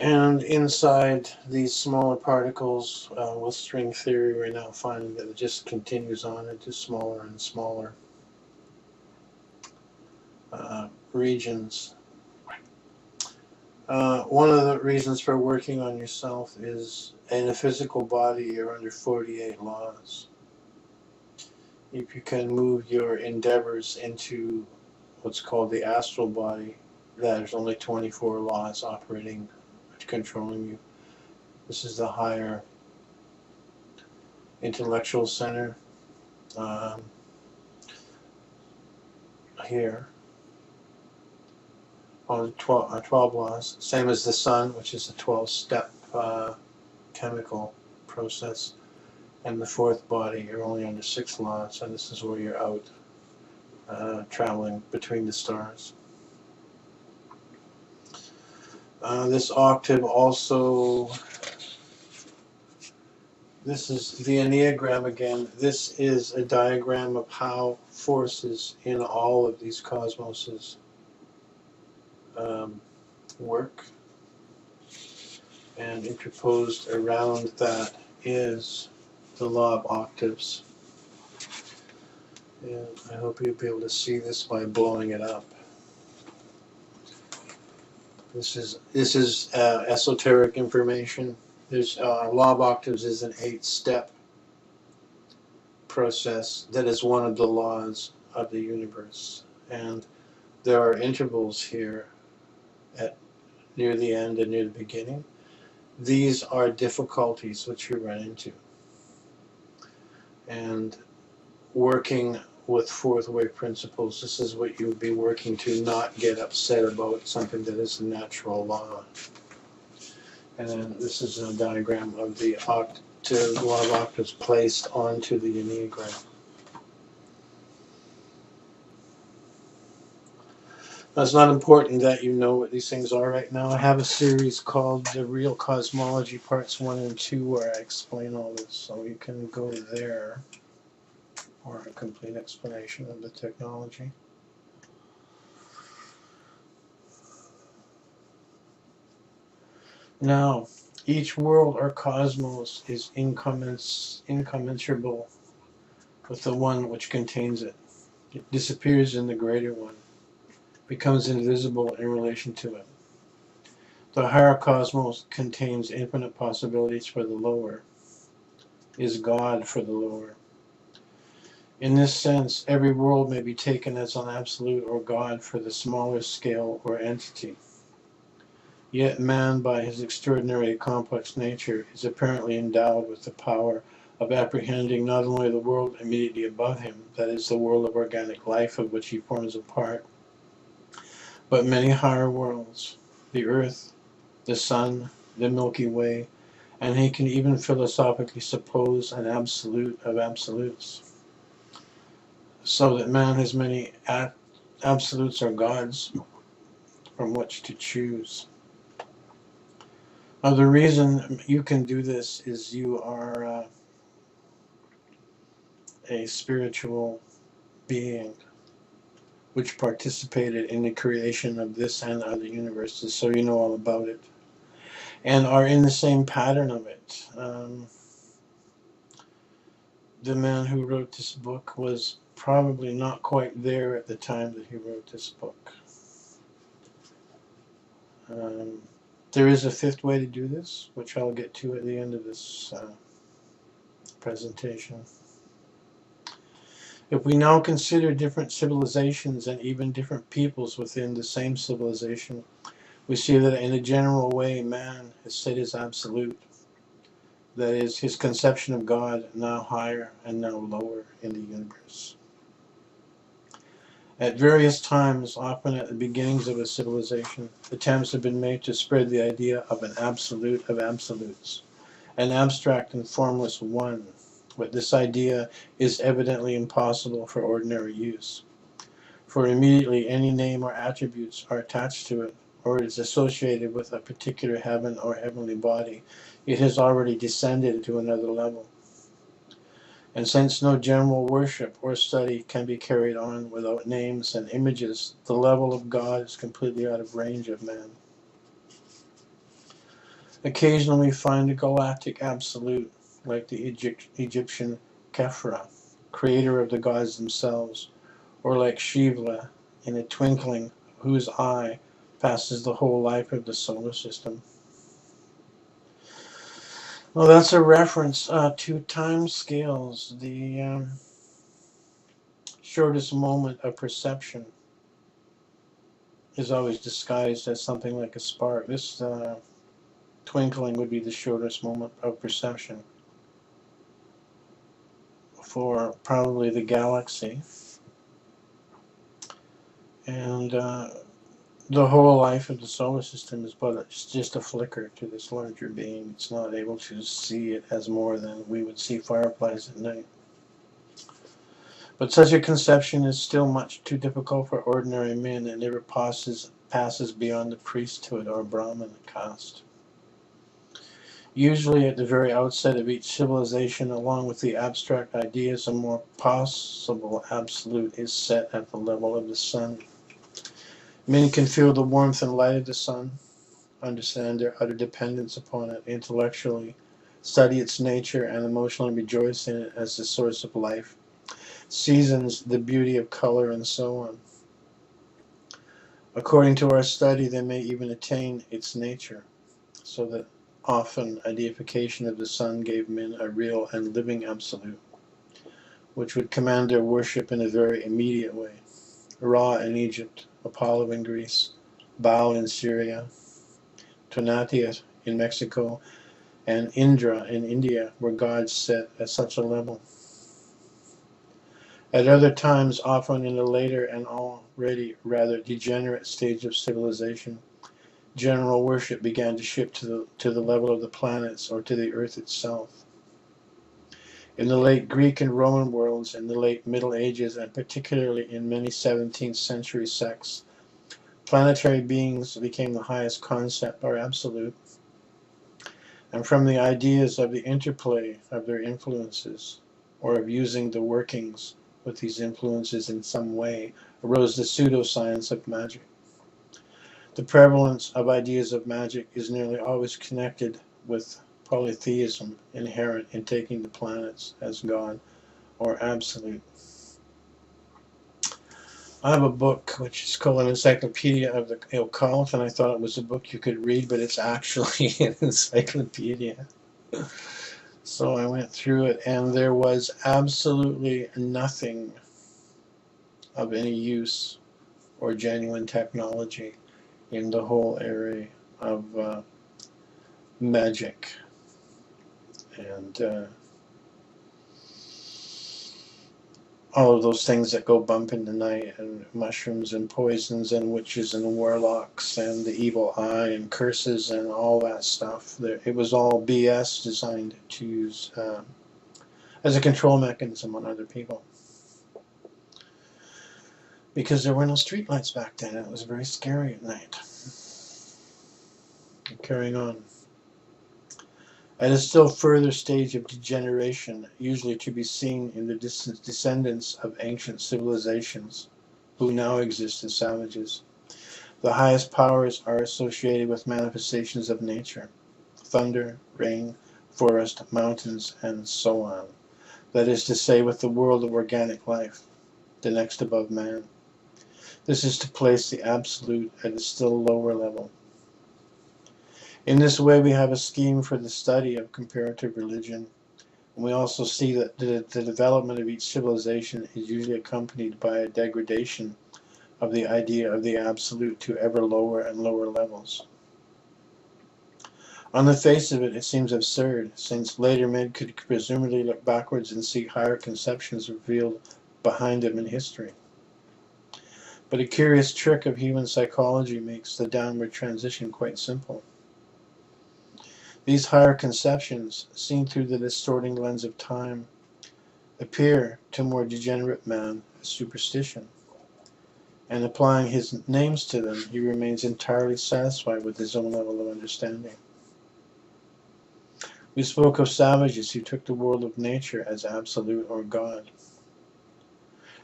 And inside these smaller particles, with string theory, we're now finding that it just continues on into smaller and smaller regions. One of the reasons for working on yourself is in a physical body, you're under 48 laws. If you can move your endeavors into what's called the astral body, there's only 24 laws operating, controlling you. This is the higher intellectual center um, here on 12 laws, same as the sun, which is a 12-step chemical process, and the fourth body, you're only under 6 laws, and this is where you're out traveling between the stars. This octave also, this is the Enneagram again. This is a diagram of how forces in all of these cosmoses work, and interposed around that is the law of octaves. And I hope you'll be able to see this by blowing it up. This is esoteric information. There's law of octaves is an 8-step process that is one of the laws of the universe, and there are intervals here at near the end and near the beginning. These are difficulties which you run into, and working with fourth wave principles, this is what you would be working to not get upset about something that is a natural law. And then this is a diagram of the law of octaves placed onto the Enneagram. Now, it's not important that you know what these things are right now. I have a series called The Real Cosmology Parts 1 and 2 where I explain all this, so you can go there for a complete explanation of the technology. Now, each world or cosmos is incommensurable with the one which contains it. It disappears in the greater one, becomes invisible in relation to it. The higher cosmos contains infinite possibilities for the lower, is God for the lower. In this sense, every world may be taken as an absolute or God for the smaller scale or entity. Yet man, by his extraordinary complex nature, is apparently endowed with the power of apprehending not only the world immediately above him, that is, the world of organic life of which he forms a part, but many higher worlds, the earth, the sun, the Milky Way, and he can even philosophically suppose an absolute of absolutes, so that man has many absolutes or gods from which to choose. The reason you can do this is you are a spiritual being which participated in the creation of this and other universes, so you know all about it, and are in the same pattern of it. The man who wrote this book was probably not quite there at the time that he wrote this book. There is a fifth way to do this, which I'll get to at the end of this presentation. If we now consider different civilizations and even different peoples within the same civilization, we see that in a general way man is set as absolute. That is, his conception of God now higher and now lower in the universe. At various times, often at the beginnings of a civilization, attempts have been made to spread the idea of an absolute of absolutes, an abstract and formless one, but this idea is evidently impossible for ordinary use, for immediately any name or attributes are attached to it, or it is associated with a particular heaven or heavenly body, it has already descended to another level. And since no general worship or study can be carried on without names and images, the level of God is completely out of range of man. Occasionally we find a galactic absolute, like the Egyptian Khafra, creator of the gods themselves, or like Shiva, in a twinkling, whose eye passes the whole life of the solar system. Well, that's a reference to time scales, the shortest moment of perception is always disguised as something like a spark. This twinkling would be the shortest moment of perception. for probably the galaxy. And the whole life of the solar system is but it's just a flicker to this larger being. It's not able to see it as more than we would see fireflies at night. But such a conception is still much too difficult for ordinary men, and never passes beyond the priesthood or Brahmin caste. Usually at the very outset of each civilization, along with the abstract ideas, a more possible absolute is set at the level of the sun. Men can feel the warmth and light of the sun, understand their utter dependence upon it intellectually, study its nature, and emotionally rejoice in it as the source of life, seasons, the beauty of color, and so on. According to our study, they may even attain its nature, so that often a deification of the sun gave men a real and living absolute, which would command their worship in a very immediate way. Ra in Egypt, Apollo in Greece, Baal in Syria, Tonatiuh in Mexico, and Indra in India were gods set at such a level. At other times, often in a later and already rather degenerate stage of civilization, general worship began to shift to the level of the planets or to the earth itself. In the late Greek and Roman worlds, in the late Middle Ages, and particularly in many 17th century sects, planetary beings became the highest concept or absolute, and from the ideas of the interplay of their influences, or of using the workings with these influences in some way, arose the pseudoscience of magic. The prevalence of ideas of magic is nearly always connected with polytheism inherent in taking the planets as God or absolute. I have a book which is called an Encyclopedia of the Occult, and I thought it was a book you could read, but it's actually an encyclopedia. So I went through it, and there was absolutely nothing of any use or genuine technology in the whole area of magic. And all of those things that go bump in the night, and mushrooms and poisons and witches and warlocks and the evil eye and curses and all that stuff. It was all BS designed to use as a control mechanism on other people. Because there were no streetlights back then, and it was very scary at night. Carrying on. At a still further stage of degeneration, usually to be seen in the descendants of ancient civilizations who now exist as savages, the highest powers are associated with manifestations of nature, thunder, rain, forest, mountains, and so on. That is to say, with the world of organic life, the next above man. This is to place the absolute at a still lower level. In this way, we have a scheme for the study of comparative religion, and we also see that the development of each civilization is usually accompanied by a degradation of the idea of the absolute to ever lower and lower levels. On the face of it, it seems absurd, since later men could presumably look backwards and see higher conceptions revealed behind them in history. But a curious trick of human psychology makes the downward transition quite simple. These higher conceptions, seen through the distorting lens of time, appear to more degenerate man as superstition, and applying his names to them, he remains entirely satisfied with his own level of understanding. We spoke of savages who took the world of nature as absolute or God.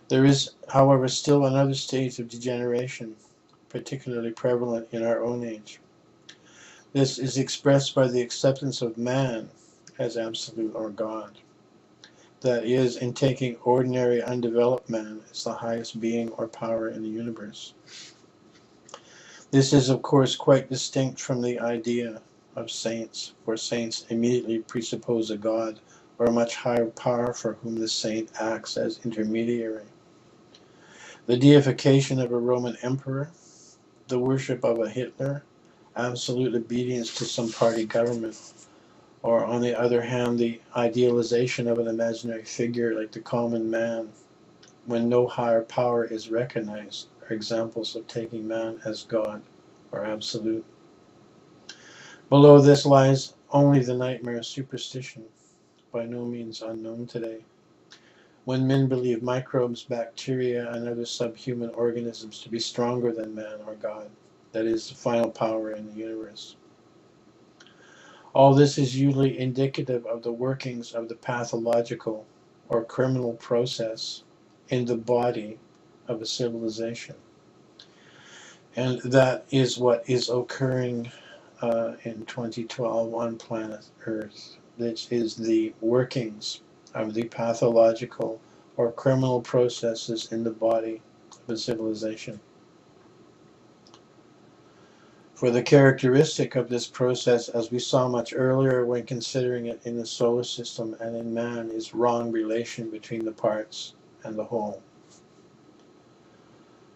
There is, however, still another stage of degeneration, particularly prevalent in our own age. This is expressed by the acceptance of man as absolute or God. That is, in taking ordinary undeveloped man as the highest being or power in the universe. This is, of course, quite distinct from the idea of saints, for saints immediately presuppose a God or a much higher power for whom the saint acts as intermediary. The deification of a Roman emperor, the worship of a Hitler, absolute obedience to some party government, Or on the other hand, the idealization of an imaginary figure like the common man, when no higher power is recognized, are examples of taking man as God or absolute. Below this lies only the nightmare of superstition, by no means unknown today. When men believe microbes, bacteria, and other subhuman organisms to be stronger than man or God, that is, the final power in the universe. All this is usually indicative of the workings of the pathological or criminal process in the body of a civilization. And that is what is occurring in 2012 on planet Earth. This is the workings of the pathological or criminal processes in the body of a civilization. For the characteristic of this process, as we saw much earlier when considering it in the solar system and in man, is wrong relation between the parts and the whole.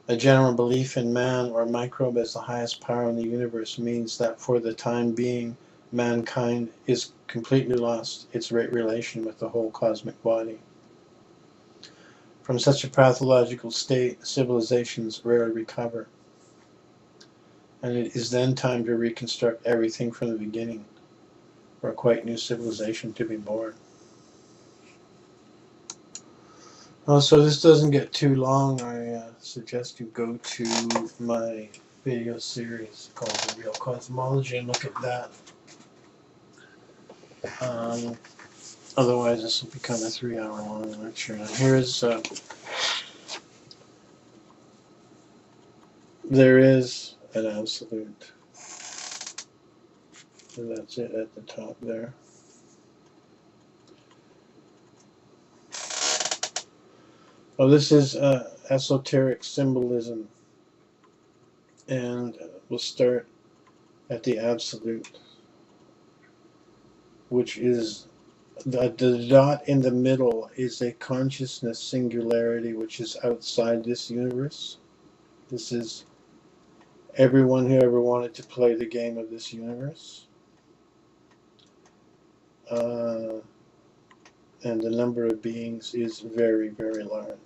A general belief in man or microbe as the highest power in the universe means that for the time being, mankind is completely lost its right relation with the whole cosmic body. From such a pathological state, civilizations rarely recover. And it is then time to reconstruct everything from the beginning, for a quite new civilization to be born. So this doesn't get too long. I suggest you go to my video series called The Real Cosmology and look at that. Otherwise, this will become a 3-hour-long lecture. And here's there is an absolute. So that's it at the top there. Oh, this is esoteric symbolism, and we'll start at the absolute, which is the dot in the middle is a consciousness singularity which is outside this universe. This is everyone who ever wanted to play the game of this universe. And the number of beings is very, very large.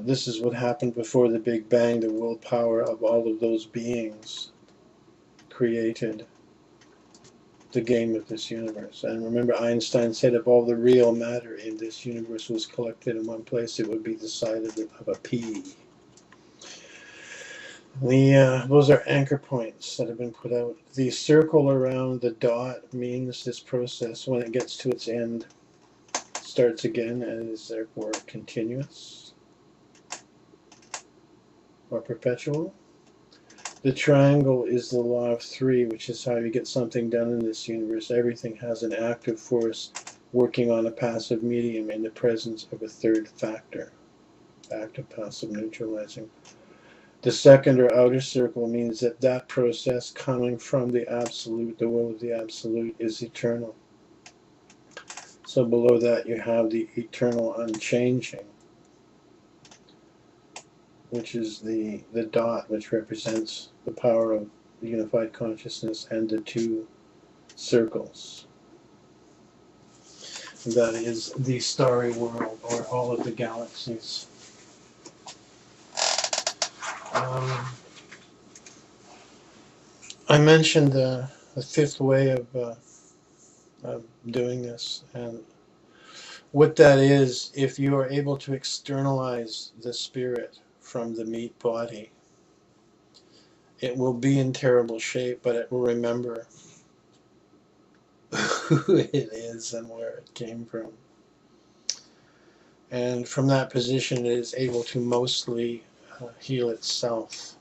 This is what happened before the Big Bang. The willpower of all of those beings created the game of this universe. And remember, Einstein said if all the real matter in this universe was collected in one place, it would be the size of a pea. Those are anchor points that have been put out. The circle around the dot means this process, when it gets to its end, starts again and is therefore continuous or perpetual. The triangle is the law of three, which is how you get something done in this universe. Everything has an active force working on a passive medium in the presence of a third factor, active, passive, neutralizing. The second or outer circle means that that process coming from the absolute, the will of the absolute, is eternal. So below that you have the eternal unchanging, which is the dot, which represents the power of the unified consciousness, and the two circles. And that is the starry world, or all of the galaxies. I mentioned the fifth way of doing this, and what that is, if you are able to externalize the spirit from the meat body, it will be in terrible shape, but it will remember who it is and where it came from. And from that position, it is able to mostly heal itself,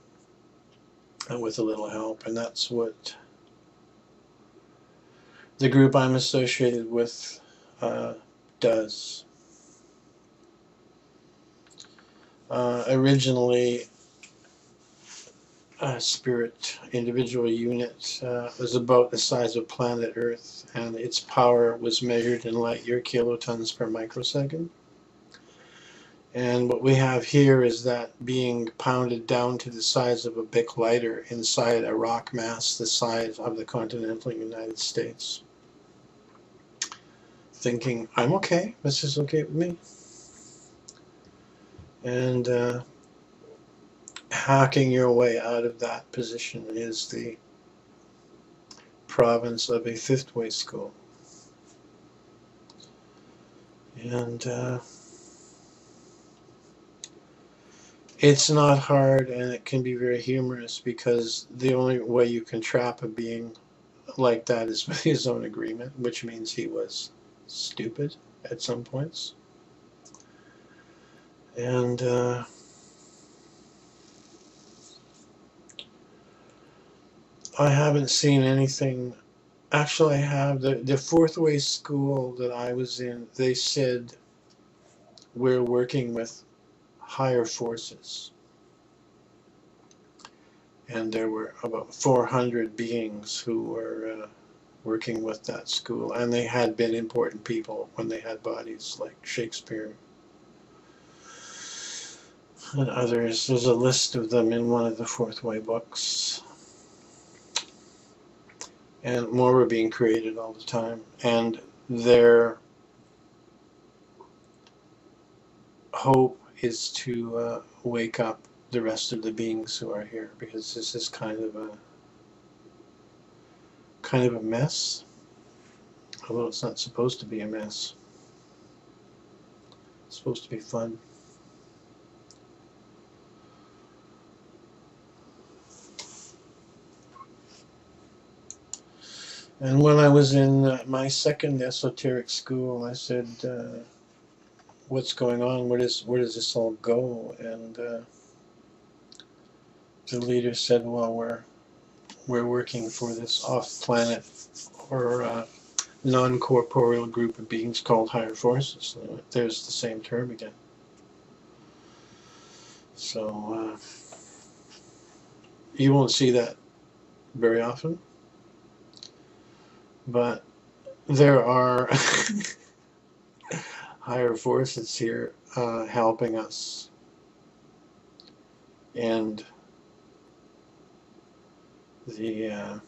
and with a little help. And that's what the group I'm associated with does. Originally, a spirit individual unit was about the size of planet Earth, and its power was measured in light year kilotons per microsecond. And what we have here is that being pounded down to the size of a Bic lighter inside a rock mass the size of the continental United States. Thinking, I'm okay, this is okay with me. And hacking your way out of that position is the province of a fifth way school. And it's not hard, and it can be very humorous, because the only way you can trap a being like that is with his own agreement, which means he was stupid at some points. And I haven't seen anything. Actually, I have. The fourth way school that I was in, they said we're working with higher forces. And there were about 400 beings who were working with that school. And they had been important people when they had bodies, like Shakespeare and others. There's a list of them in one of the fourth way books. And more were being created all the time. And their hope is to wake up the rest of the beings who are here, because this is kind of a mess, although it's not supposed to be a mess. It's supposed to be fun. And when I was in my second esoteric school, I said, what's going on? Where does this all go? And the leader said, well, we're working for this off-planet or non-corporeal group of beings called higher forces. There's the same term again. So you won't see that very often, but there are higher forces here helping us. And the I'm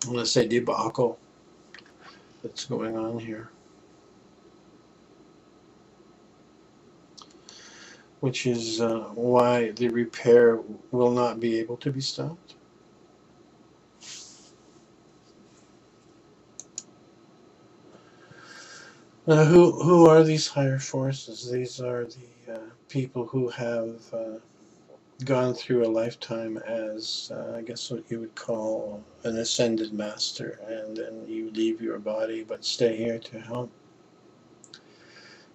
going to say debacle that's going on here, which is why the repair will not be able to be stopped. Now, who are these higher forces? These are the people who have gone through a lifetime as, I guess what you would call an ascended master, and then you leave your body but stay here to help.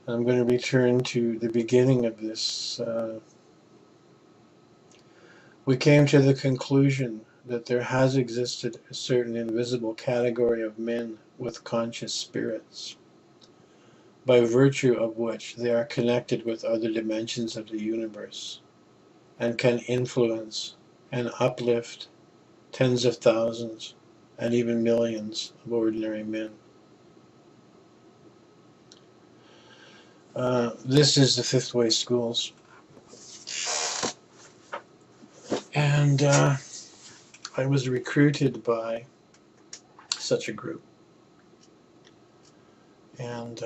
I'm going to return to the beginning of this. We came to the conclusion that there has existed a certain invisible category of men with conscious spirits, by virtue of which they are connected with other dimensions of the universe, and can influence and uplift tens of thousands and even millions of ordinary men. This is the fifth way schools. And I was recruited by such a group. And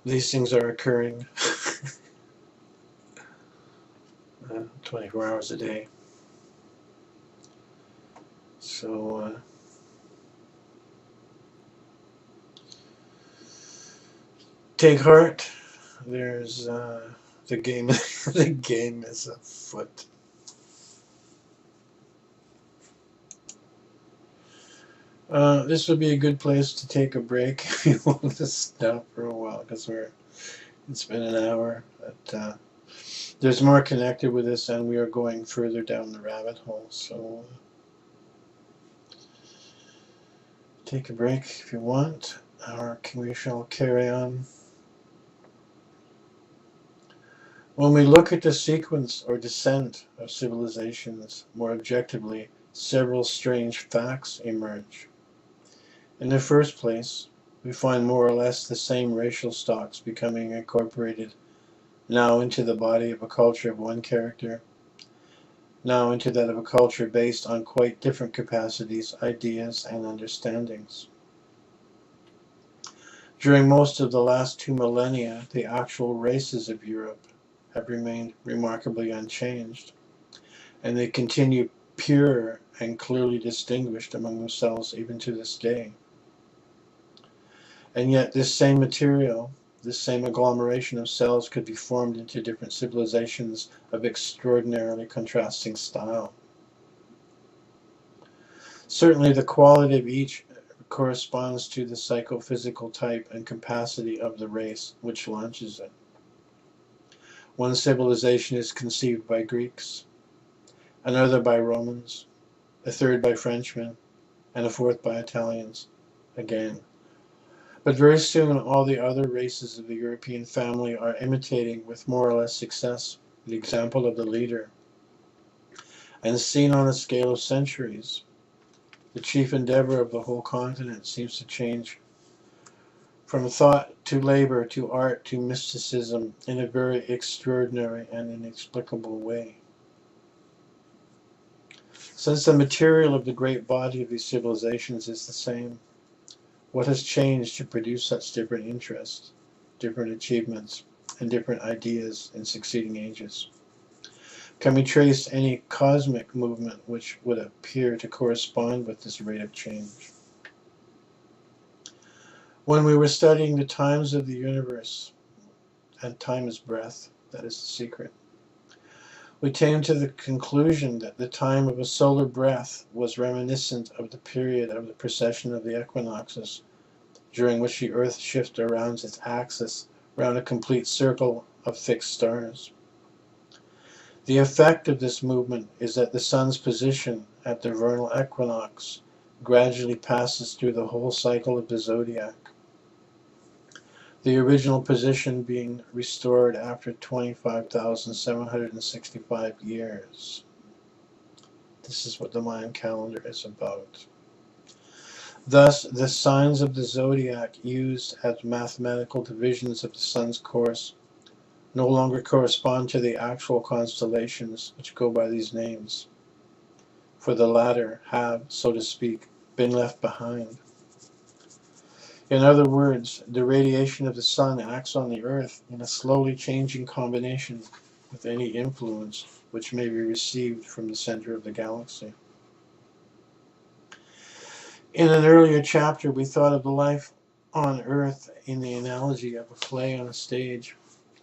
these things are occurring 24 hours a day. So take heart. There's the game. The game is afoot. This would be a good place to take a break if you want to stop for a while, because it's been an hour. But there's more connected with this, and we are going further down the rabbit hole. So take a break if you want, or we shall carry on. When we look at the sequence or descent of civilizations more objectively, several strange facts emerge. In the first place, we find more or less the same racial stocks becoming incorporated now into the body of a culture of one character, now into that of a culture based on quite different capacities, ideas, and understandings. During most of the last 2 millennia, the actual races of Europe have remained remarkably unchanged, and they continue pure and clearly distinguished among themselves even to this day. And yet this same material, this same agglomeration of cells could be formed into different civilizations of extraordinarily contrasting style. Certainly the quality of each corresponds to the psychophysical type and capacity of the race which launches it. One civilization is conceived by Greeks, another by Romans, a third by Frenchmen, and a fourth by Italians again. But very soon all the other races of the European family are imitating with more or less success the example of the leader. And seen on a scale of centuries, the chief endeavor of the whole continent seems to change from thought to labor to art to mysticism in a very extraordinary and inexplicable way. Since the material of the great body of these civilizations is the same, what has changed to produce such different interests, different achievements, and different ideas in succeeding ages? Can we trace any cosmic movement which would appear to correspond with this rate of change? When we were studying the times of the universe, and time is breath, that is the secret, we came to the conclusion that the time of a solar breath was reminiscent of the period of the precession of the equinoxes, during which the Earth shifts around its axis round a complete circle of fixed stars. The effect of this movement is that the sun's position at the vernal equinox gradually passes through the whole cycle of the zodiac, the original position being restored after 25,765 years. This is what the Mayan calendar is about. Thus, the signs of the zodiac used as mathematical divisions of the sun's course no longer correspond to the actual constellations which go by these names, for the latter have, so to speak, been left behind. In other words, the radiation of the sun acts on the Earth in a slowly changing combination with any influence which may be received from the center of the galaxy. In an earlier chapter, we thought of the life on Earth in the analogy of a play on a stage,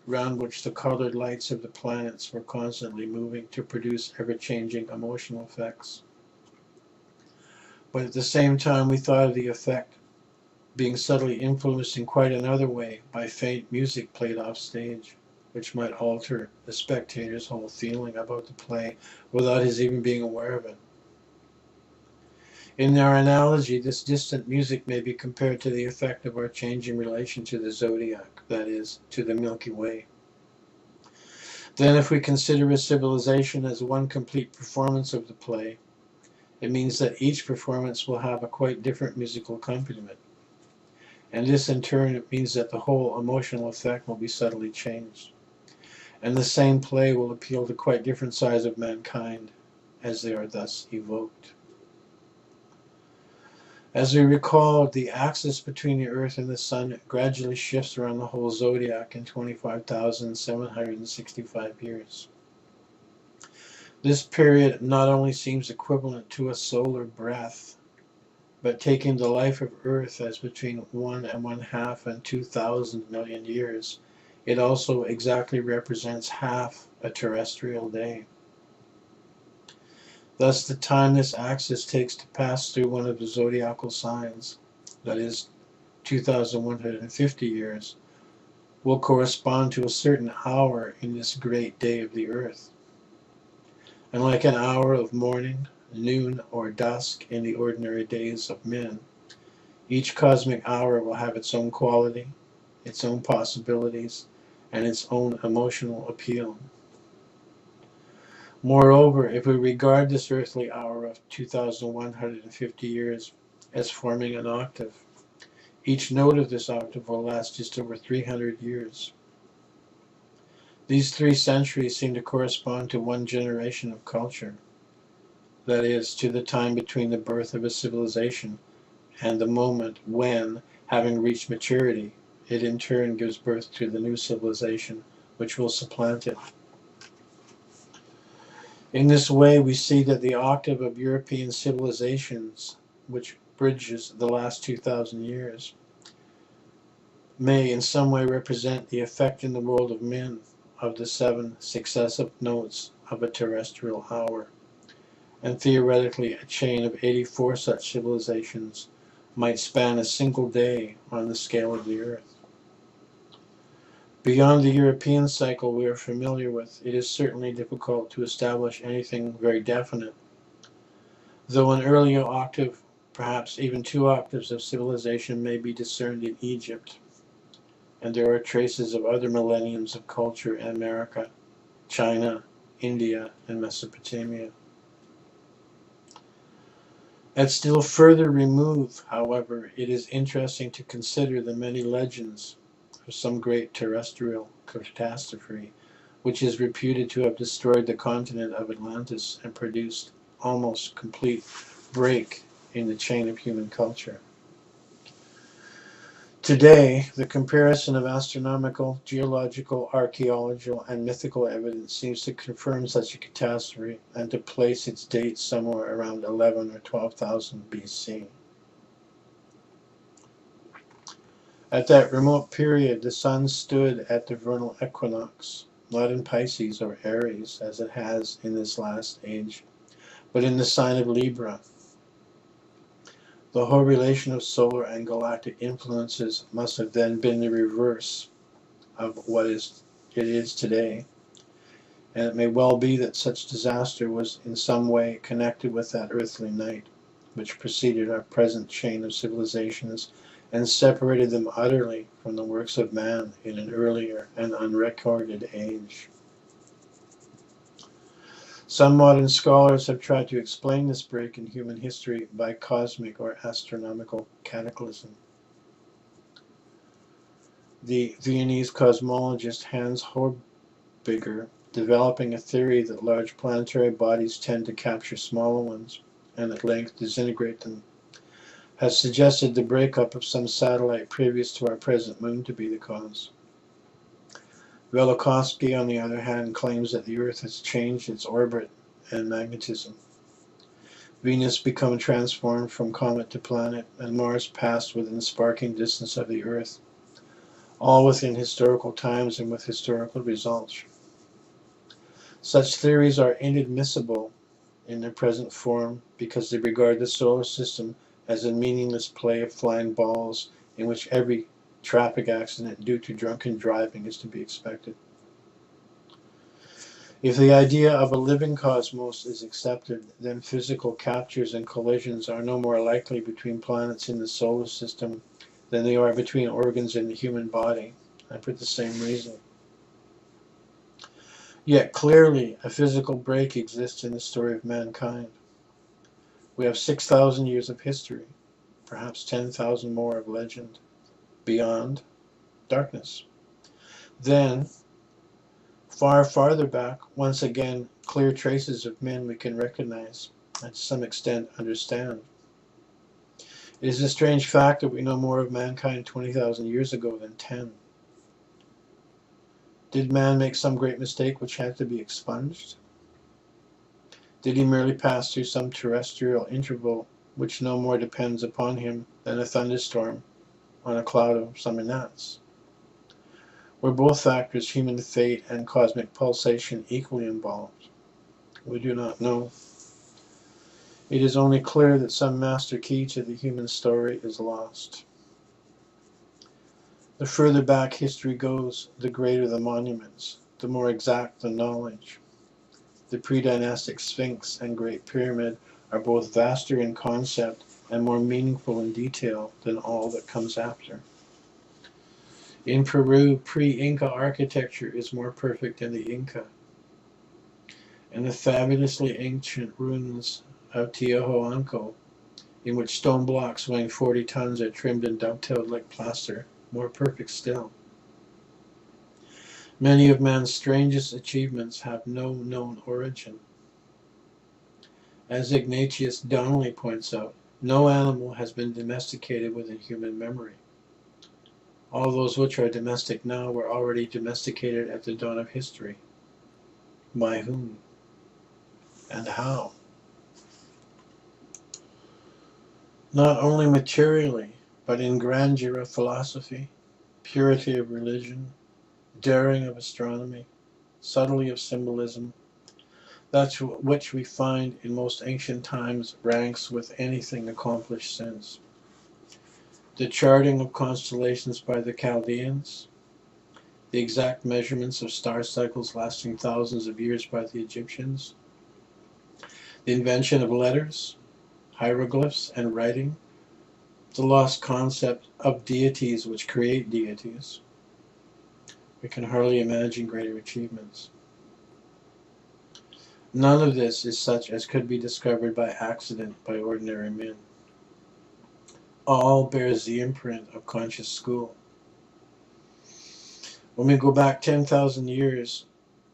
round which the colored lights of the planets were constantly moving to produce ever-changing emotional effects. But at the same time, we thought of the effect being subtly influenced in quite another way by faint music played off stage, which might alter the spectator's whole feeling about the play without his even being aware of it. In our analogy, this distant music may be compared to the effect of our changing relation to the zodiac, that is, to the Milky Way. Then if we consider a civilization as one complete performance of the play, it means that each performance will have a quite different musical accompaniment. And this in turn means that the whole emotional effect will be subtly changed. And the same play will appeal to quite different sides of mankind as they are thus evoked. As we recall, the axis between the Earth and the Sun gradually shifts around the whole zodiac in 25,765 years. This period not only seems equivalent to a solar breath, but taking the life of Earth as between 1 1/2 and 2,000 million years, it also exactly represents half a terrestrial day. Thus, the time this axis takes to pass through one of the zodiacal signs, that is, 2,150 years, will correspond to a certain hour in this great day of the Earth. And like an hour of morning, noon, or dusk in the ordinary days of men, each cosmic hour will have its own quality, its own possibilities, and its own emotional appeal. Moreover, if we regard this earthly hour of 2,150 years as forming an octave, Each note of this octave will last just over 300 years. These 3 centuries seem to correspond to one generation of culture, that is, to the time between the birth of a civilization and the moment when, having reached maturity, it in turn gives birth to the new civilization which will supplant it. In this way, we see that the octave of European civilizations, which bridges the last 2,000 years, may in some way represent the effect in the world of men of the 7 successive notes of a terrestrial hour, and theoretically a chain of 84 such civilizations might span a single day on the scale of the Earth. Beyond the European cycle we are familiar with, it is certainly difficult to establish anything very definite, though an earlier octave, perhaps even 2 octaves of civilization may be discerned in Egypt, and there are traces of other millenniums of culture in America, China, India, and Mesopotamia. At still further remove, however, it is interesting to consider the many legends of some great terrestrial catastrophe, which is reputed to have destroyed the continent of Atlantis and produced almost complete break in the chain of human culture. Today, the comparison of astronomical, geological, archaeological, and mythical evidence seems to confirm such a catastrophe and to place its date somewhere around 11 or 12,000 BC. At that remote period, the sun stood at the vernal equinox, not in Pisces or Aries, as it has in this last age, but in the sign of Libra. The whole relation of solar and galactic influences must have then been the reverse of what it is today, and it may well be that such disaster was in some way connected with that earthly night, which preceded our present chain of civilizations and separated them utterly from the works of man in an earlier and unrecorded age. Some modern scholars have tried to explain this break in human history by cosmic or astronomical cataclysm. The Viennese cosmologist Hans Horbiger, developing a theory that large planetary bodies tend to capture smaller ones and at length disintegrate them, has suggested the breakup of some satellite previous to our present moon to be the cause. Velikovsky, on the other hand, claims that the Earth has changed its orbit and magnetism. Venus become transformed from comet to planet, and Mars passed within sparking distance of the Earth, all within historical times and with historical results. Such theories are inadmissible in their present form because they regard the solar system as a meaningless play of flying balls in which every traffic accident due to drunken driving is to be expected. If the idea of a living cosmos is accepted, then physical captures and collisions are no more likely between planets in the solar system than they are between organs in the human body, and for the same reason. Yet clearly a physical break exists in the story of mankind. We have 6,000 years of history, perhaps 10,000 more of legend. Beyond, darkness. Then, far farther back, once again, clear traces of men we can recognize and to some extent understand. It is a strange fact that we know more of mankind 20,000 years ago than 10. Did man make some great mistake which had to be expunged? Did he merely pass through some terrestrial interval which no more depends upon him than a thunderstorm on a cloud of summer gnats? Were both factors, human fate and cosmic pulsation, equally involved? We do not know. It is only clear that some master key to the human story is lost. The further back history goes, the greater the monuments, the more exact the knowledge. The pre-dynastic Sphinx and Great Pyramid are both vaster in concept and more meaningful in detail than all that comes after. In Peru, pre-Inca architecture is more perfect than the Inca, and the fabulously ancient ruins of Tiahuanaco in which stone blocks weighing 40 tons are trimmed and dovetailed like plaster, more perfect still. Many of man's strangest achievements have no known origin. As Ignatius Donnelly points out, no animal has been domesticated within human memory. All those which are domestic now were already domesticated at the dawn of history. By whom? And how? Not only materially, but in grandeur of philosophy, purity of religion, daring of astronomy, subtlety of symbolism, that which we find in most ancient times ranks with anything accomplished since. The charting of constellations by the Chaldeans, the exact measurements of star cycles lasting thousands of years by the Egyptians, the invention of letters, hieroglyphs, and writing, the lost concept of deities which create deities. We can hardly imagine greater achievements. None of this is such as could be discovered by accident by ordinary men. All bears the imprint of conscious school. When we go back 10,000 years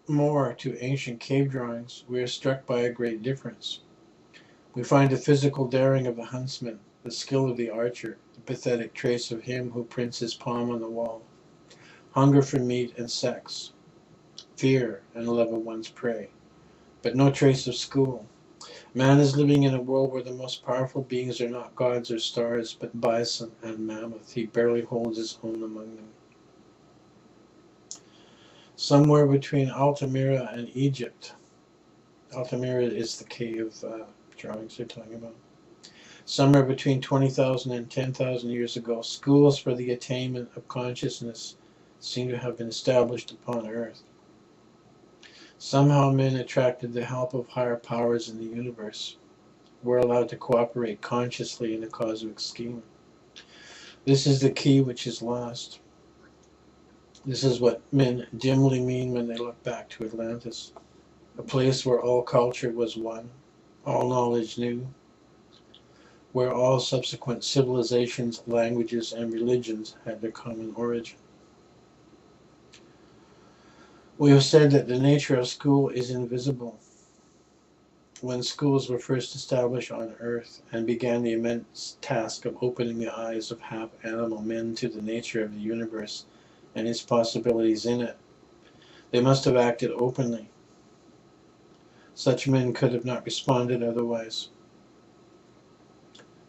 more to ancient cave drawings, we are struck by a great difference. We find the physical daring of the huntsman, the skill of the archer, the pathetic trace of him who prints his palm on the wall, hunger for meat and sex, fear and love of one's prey, but no trace of school. Man is living in a world where the most powerful beings are not gods or stars, but bison and mammoth. He barely holds his own among them. Somewhere between Altamira and Egypt, Altamira is the cave drawings they're talking about. Somewhere between 20,000 and 10,000 years ago, schools for the attainment of consciousness seem to have been established upon Earth. Somehow men attracted the help of higher powers in the universe, were allowed to cooperate consciously in a cosmic scheme. This is the key which is lost. This is what men dimly mean when they look back to Atlantis, a place where all culture was one, all knowledge new, where all subsequent civilizations, languages, and religions had their common origin. We have said that the nature of school is invisible. When schools were first established on Earth and began the immense task of opening the eyes of half-animal men to the nature of the universe and its possibilities in it, they must have acted openly. Such men could have not responded otherwise.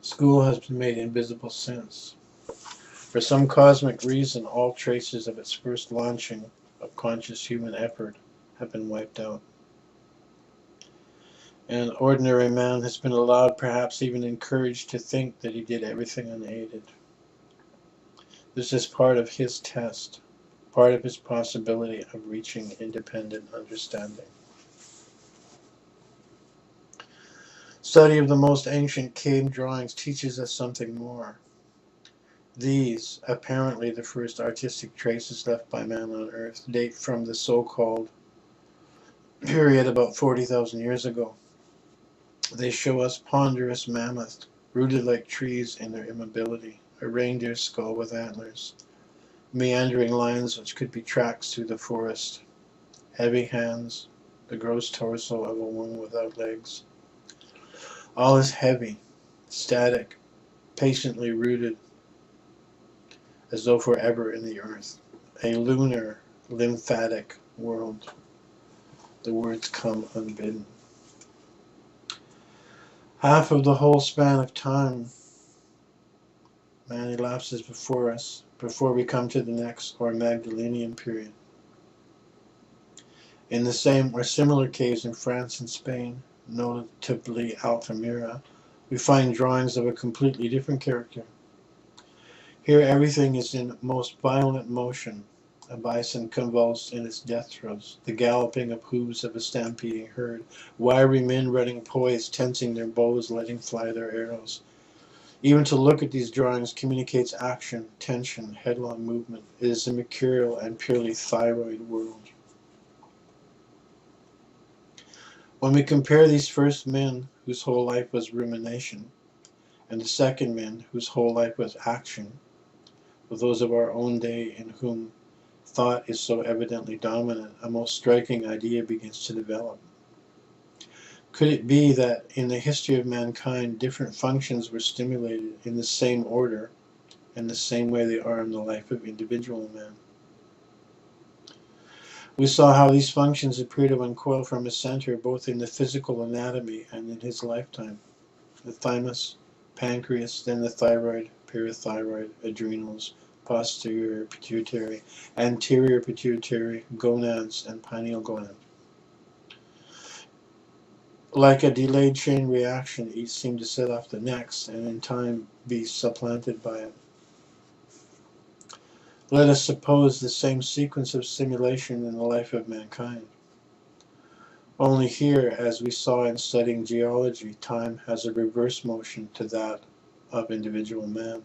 School has been made invisible since. For some cosmic reason, all traces of its first launching of conscious human effort have been wiped out. And ordinary man has been allowed, perhaps even encouraged, to think that he did everything unaided. This is part of his test, part of his possibility of reaching independent understanding. Study of the most ancient cave drawings teaches us something more. These, apparently the first artistic traces left by man on Earth, date from the so-called period about 40,000 years ago. They show us ponderous mammoths, rooted like trees in their immobility, a reindeer skull with antlers, meandering lines which could be tracks through the forest, heavy hands, the gross torso of a woman without legs. All is heavy, static, patiently rooted, as though forever in the earth. A lunar, lymphatic world. The words come unbidden. Half of the whole span of time, man elapses before us, before we come to the next, or Magdalenian period. In the same or similar caves in France and Spain, notably Altamira, we find drawings of a completely different character. Here everything is in most violent motion, a bison convulsed in its death throes, the galloping of hooves of a stampeding herd, wiry men running poised, tensing their bows, letting fly their arrows. Even to look at these drawings communicates action, tension, headlong movement. It is a mercurial and purely thyroid world. When we compare these first men, whose whole life was rumination, and the second men whose whole life was action, with those of our own day in whom thought is so evidently dominant, a most striking idea begins to develop. Could it be that in the history of mankind, different functions were stimulated in the same order and the same way they are in the life of individual man? We saw how these functions appear to uncoil from a center both in the physical anatomy and in his lifetime. The thymus, pancreas, then the thyroid, parathyroid, adrenals, posterior pituitary, anterior pituitary, gonads, and pineal gland. Like a delayed chain reaction, each seemed to set off the next and in time be supplanted by it. Let us suppose the same sequence of stimulation in the life of mankind. Only here, as we saw in studying geology, time has a reverse motion to that of individual man.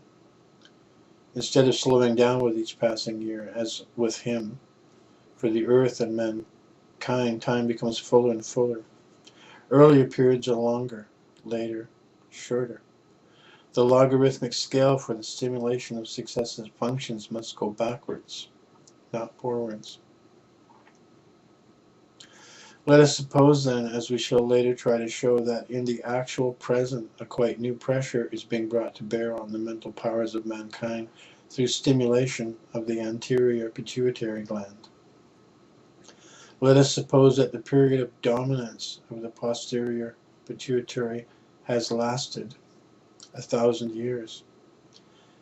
Instead of slowing down with each passing year, as with him, for the earth and mankind, time becomes fuller and fuller. Earlier periods are longer, later, shorter. The logarithmic scale for the stimulation of successive functions must go backwards, not forwards. Let us suppose then, as we shall later try to show, that in the actual present a quite new pressure is being brought to bear on the mental powers of mankind through stimulation of the anterior pituitary gland. Let us suppose that the period of dominance of the posterior pituitary has lasted 1,000 years,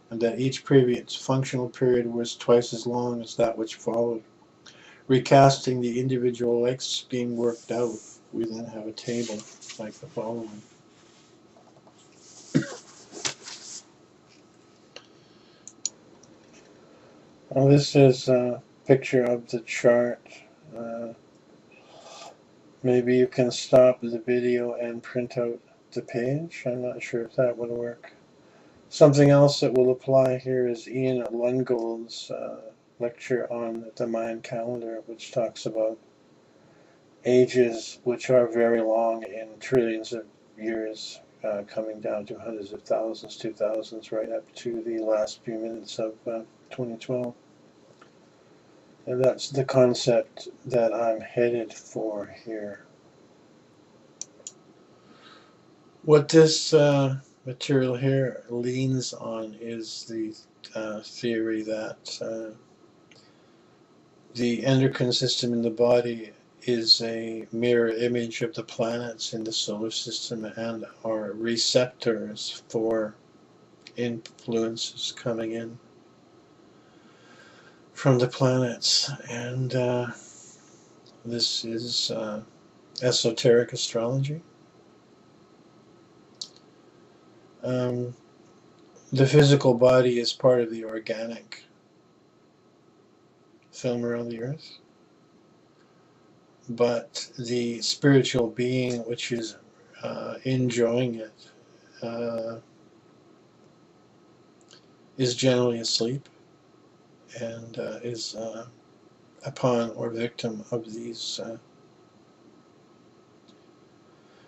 and that each previous functional period was twice as long as that which followed. Recasting the individual lengths being worked out, we then have a table like the following. Well, this is a picture of the chart. Maybe you can stop the video and print out the page. I'm not sure if that would work. Something else that will apply here is Ian Lungold's lecture on the Mayan calendar, which talks about ages which are very long in trillions of years, coming down to hundreds of thousands, 2000s, right up to the last few minutes of 2012. And that's the concept that I'm headed for here. What this material here leans on is the theory that the endocrine system in the body is a mirror image of the planets in the solar system and are receptors for influences coming in from the planets. And this is esoteric astrology. The physical body is part of the organic film around the earth, but the spiritual being which is enjoying it is generally asleep and is a pawn or victim of these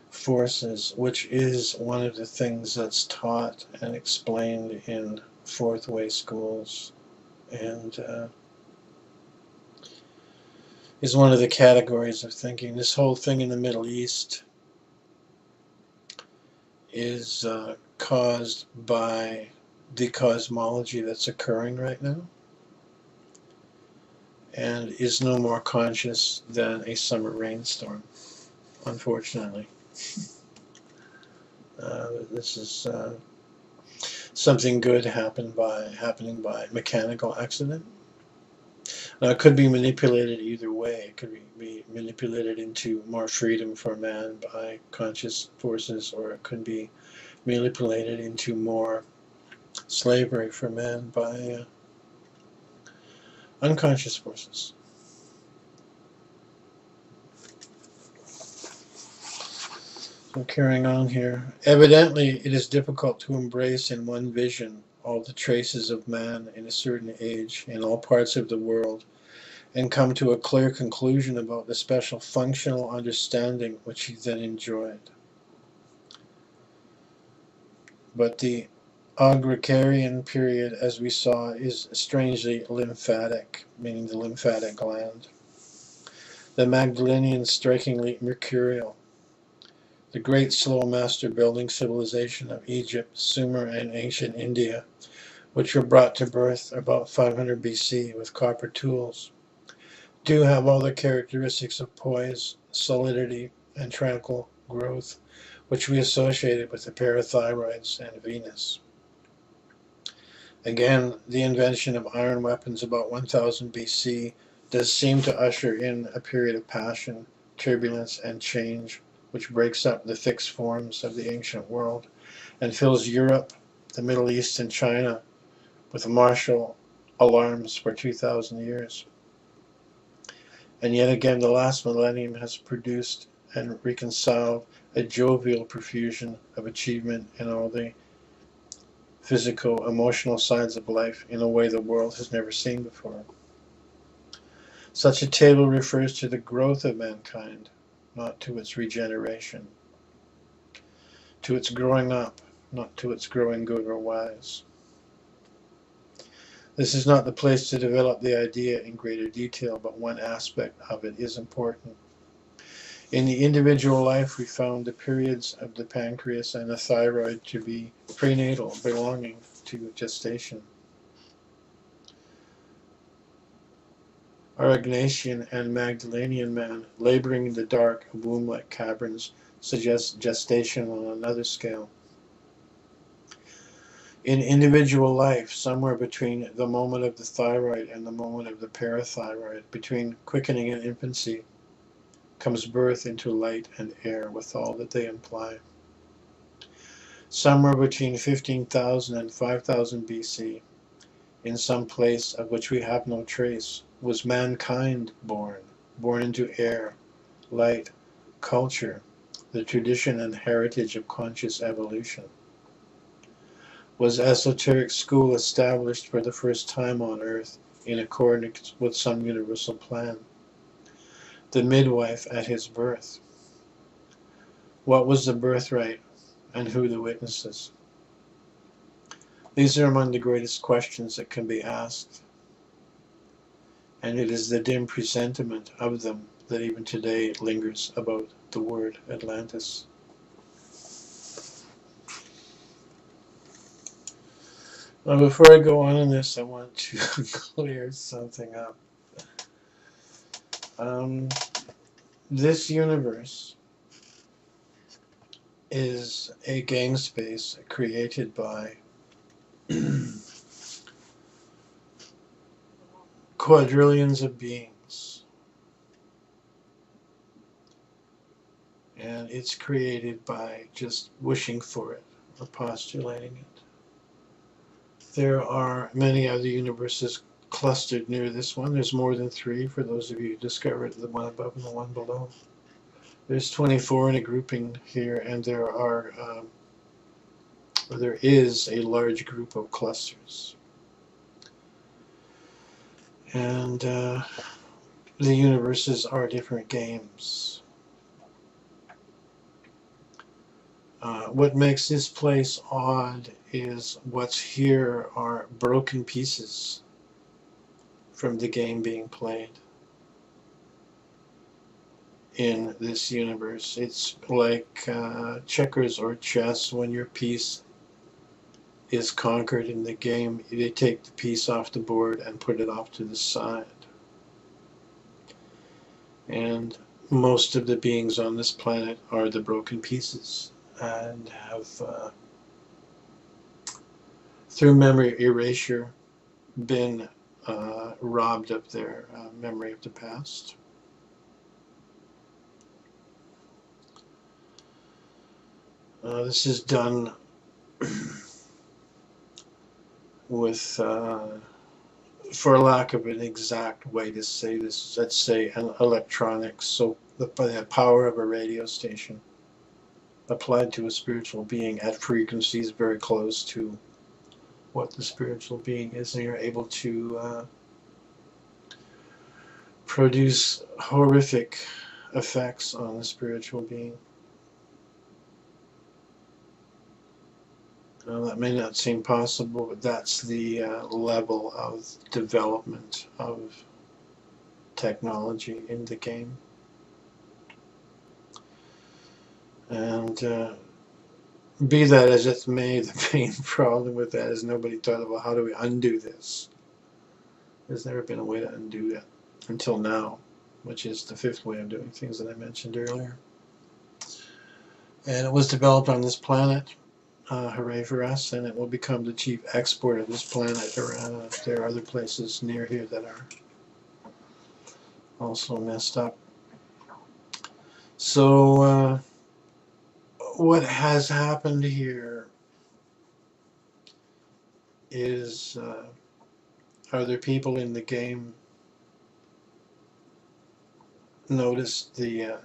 forces, which is one of the things that's taught and explained in fourth way schools, and is one of the categories of thinking. This whole thing in the Middle East is caused by the cosmology that's occurring right now, and is no more conscious than a summer rainstorm, unfortunately. This is something good happening by mechanical accident. Now, it could be manipulated either way. It could be manipulated into more freedom for man by conscious forces, or it could be manipulated into more slavery for man by unconscious forces. So carrying on here. Evidently, it is difficult to embrace in one vision all the traces of man in a certain age in all parts of the world and come to a clear conclusion about the special functional understanding which he then enjoyed. But the Agricarian period, as we saw, is strangely lymphatic, meaning the lymphatic gland. The Magdalenian, strikingly mercurial. The great slow master building civilization of Egypt, Sumer, and ancient India, which were brought to birth about 500 BC with copper tools, do have all the characteristics of poise, solidity, and tranquil growth, which we associated with the parathyroids and Venus. Again, the invention of iron weapons about 1000 BC does seem to usher in a period of passion, turbulence, and change, which breaks up the fixed forms of the ancient world and fills Europe, the Middle East, and China with martial alarms for 2,000 years. And yet again, the last millennium has produced and reconciled a jovial profusion of achievement in all the physical, emotional sides of life in a way the world has never seen before. Such a table refers to the growth of mankind, not to its regeneration, to its growing up, not to its growing good or wise. This is not the place to develop the idea in greater detail, but one aspect of it is important. In the individual life, we found the periods of the pancreas and the thyroid to be prenatal, belonging to gestation. Our Ignatian and Magdalenian man, laboring in the dark, womb-like caverns, suggests gestation on another scale. In individual life, somewhere between the moment of the thyroid and the moment of the parathyroid, between quickening and infancy, comes birth into light and air with all that they imply. Somewhere between 15,000 and 5,000 BC, in some place of which we have no trace, was mankind born into air, light, culture, the tradition and heritage of conscious evolution. Was esoteric school established for the first time on earth in accordance with some universal plan? The midwife at his birth. What was the birthright, and who the witnesses? These are among the greatest questions that can be asked, and it is the dim presentiment of them that even today lingers about the word Atlantis. Well, before I go on in this, I want to clear something up. This universe is a gang space created by quadrillions of beings. And it's created by just wishing for it or postulating it. There are many other universes clustered near this one. There's more than 3 for those of you who discovered the one above and the one below. There's 24 in a grouping here, and there is a large group of clusters. And the universes are different games. What makes this place odd is what's here are broken pieces from the game being played in this universe. It's like checkers or chess. When your piece is conquered in the game, they take the piece off the board and put it off to the side. And most of the beings on this planet are the broken pieces and have, through memory erasure, been robbed of their memory of the past. This is done with, for lack of an exact way to say this, let's say an electronics, so the power of a radio station applied to a spiritual being at frequencies very close to what the spiritual being is, and you're able to produce horrific effects on the spiritual being. That may not seem possible, but that's the level of development of technology in the game. And be that as it may, the main problem with that is nobody thought about how do we undo this. There's never been a way to undo it until now, which is the fifth way of doing things that I mentioned earlier. And it was developed on this planet, hooray for us, and it will become the chief export of this planet around. There are other places near here that are also messed up. So what has happened here is are there people in the game noticed the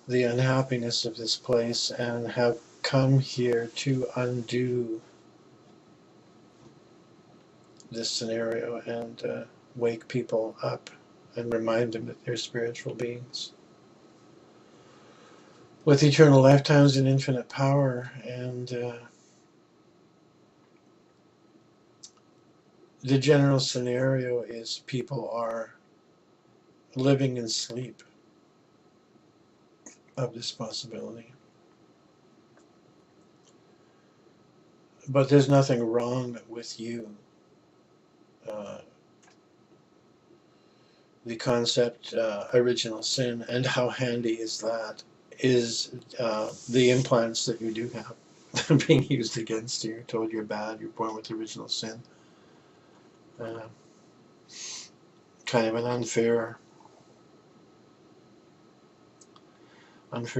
unhappiness of this place and have come here to undo this scenario and wake people up and remind them that they're spiritual beings with eternal lifetimes and infinite power. And the general scenario is people are living in sleep of this possibility. But there's nothing wrong with you. The concept original sin, and how handy is that, is the implants that you do have being used against you, told you're bad, you're born with original sin. Kind of an unfair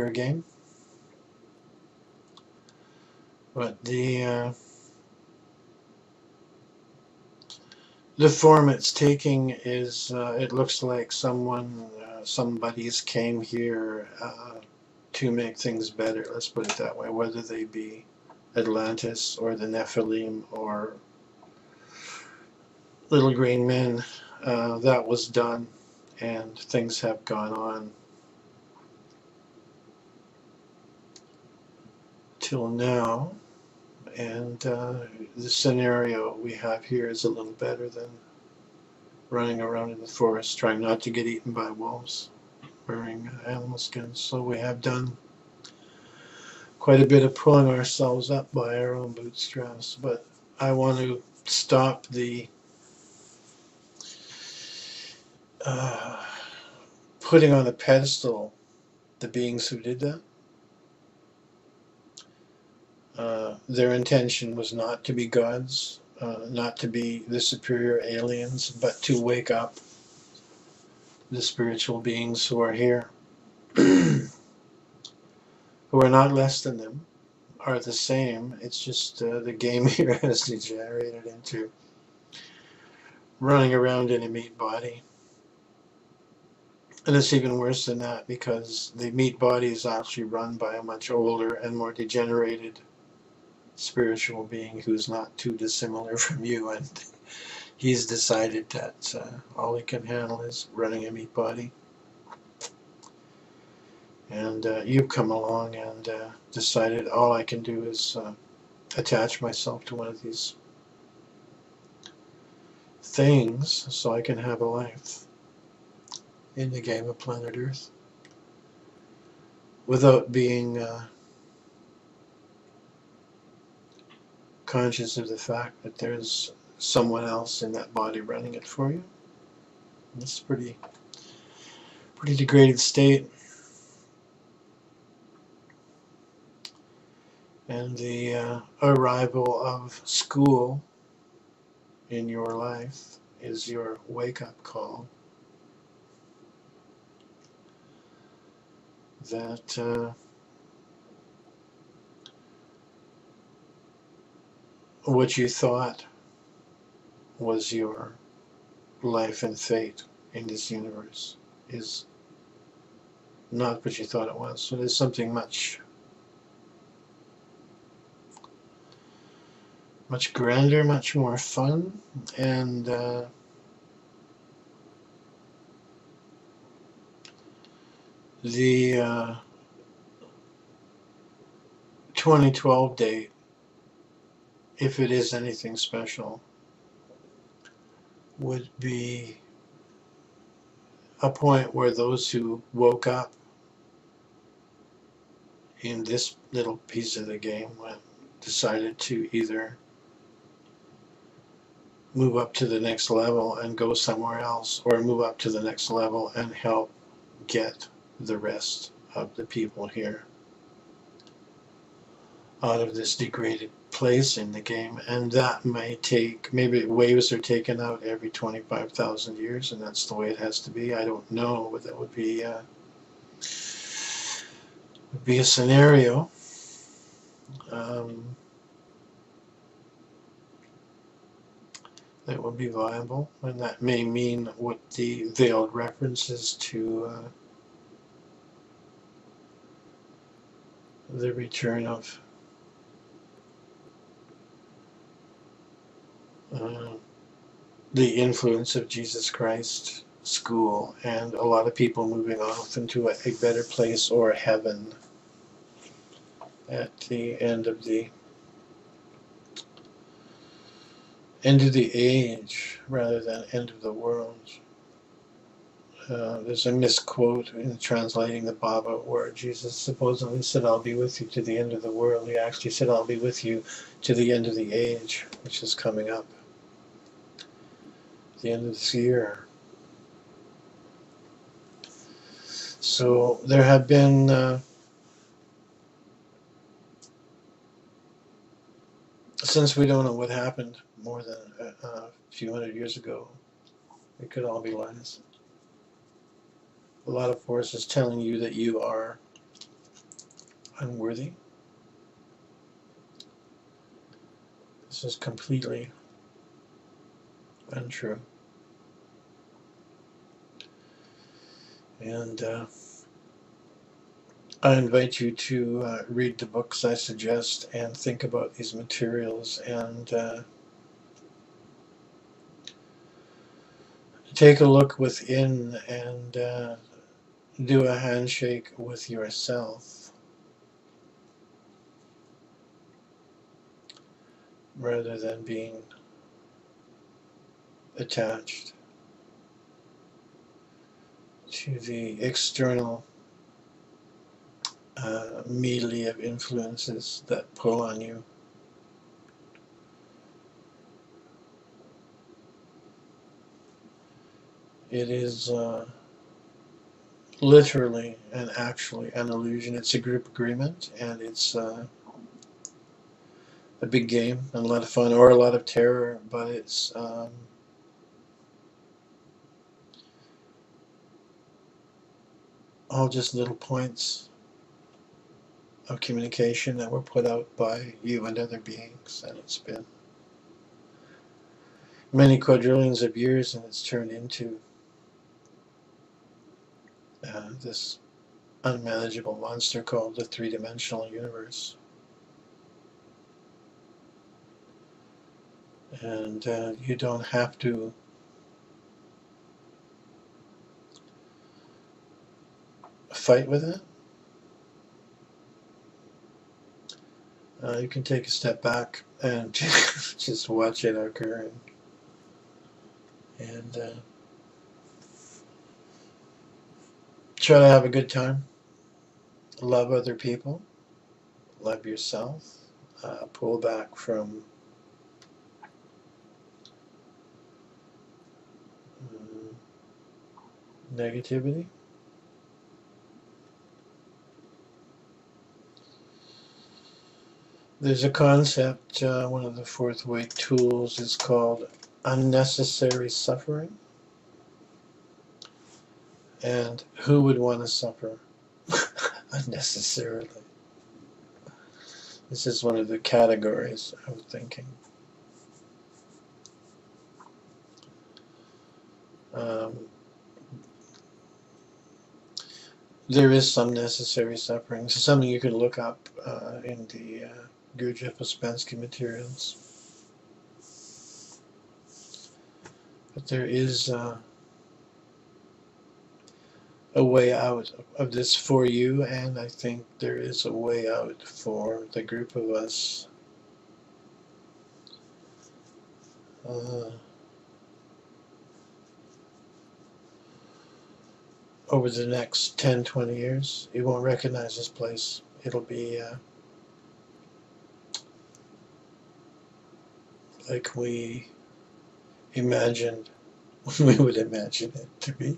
game. But the form it's taking is, it looks like somebody's came here to make things better, let's put it that way, whether they be Atlantis or the Nephilim or little green men. That was done, and things have gone on till now. And the scenario we have here is a little better than running around in the forest trying not to get eaten by wolves wearing animal skins. So we have done quite a bit of pulling ourselves up by our own bootstraps. But I want to stop the putting on a pedestal the beings who did that. Their intention was not to be gods, not to be the superior aliens, but to wake up the spiritual beings who are here, who are not less than them, are the same. It's just the game here has degenerated into running around in a meat body. And it's even worse than that, because the meat body is actually run by a much older and more degenerated spiritual being who's not too dissimilar from you, and he's decided that all he can handle is running a meat body. And you've come along and decided all I can do is attach myself to one of these things so I can have a life in the game of planet Earth without being conscious of the fact that there's someone else in that body running it for you. It's a pretty degraded state. And the arrival of school in your life is your wake-up call that what you thought was your life and fate in this universe is not what you thought it was. So there's something much grander, much more fun, and the 2012 date, if it is anything special, would be a point where those who woke up in this little piece of the game decided to either move up to the next level and go somewhere else, or move up to the next level and help get the rest of the people here out of this degraded place in the game. And that may take, maybe waves are taken out every 25,000 years, and that's the way it has to be. I don't know, but that would be a scenario. That would be viable, and that may mean what the veiled references to the return of the influence of Jesus Christ school, and a lot of people moving off into a better place or heaven at the end of the age rather than end of the world. There's a misquote in translating the Baba where Jesus supposedly said, "I'll be with you to the end of the world." He actually said, "I'll be with you to the end of the age," which is coming up, the end of this year. So there have been, since we don't know what happened more than a few hundred years ago, it could all be lies. A lot of forces telling you that you are unworthy. This is completely untrue. And I invite you to read the books I suggest and think about these materials, and take a look within and do a handshake with yourself rather than being attached to the external medley of influences that pull on you. It is literally and actually an illusion. It's a group agreement, and it's a big game and a lot of fun, or a lot of terror, but it's all just little points of communication that were put out by you and other beings, and it's been many quadrillions of years, and it's turned into this unmanageable monster called the three-dimensional universe. And you don't have to fight with it. You can take a step back and just watch it occur, and try to have a good time. Love other people. Love yourself. Pull back from negativity. There's a concept, one of the fourth way tools is called unnecessary suffering. And who would want to suffer unnecessarily? This is one of the categories of thinking. There is some necessary suffering. This is something you can look up in the Gurdjieff Ouspensky materials. But there is a a way out of this for you, and I think there is a way out for the group of us. Over the next 10, 20 years, you won't recognize this place. It'll be like we imagined, we would imagine it to be.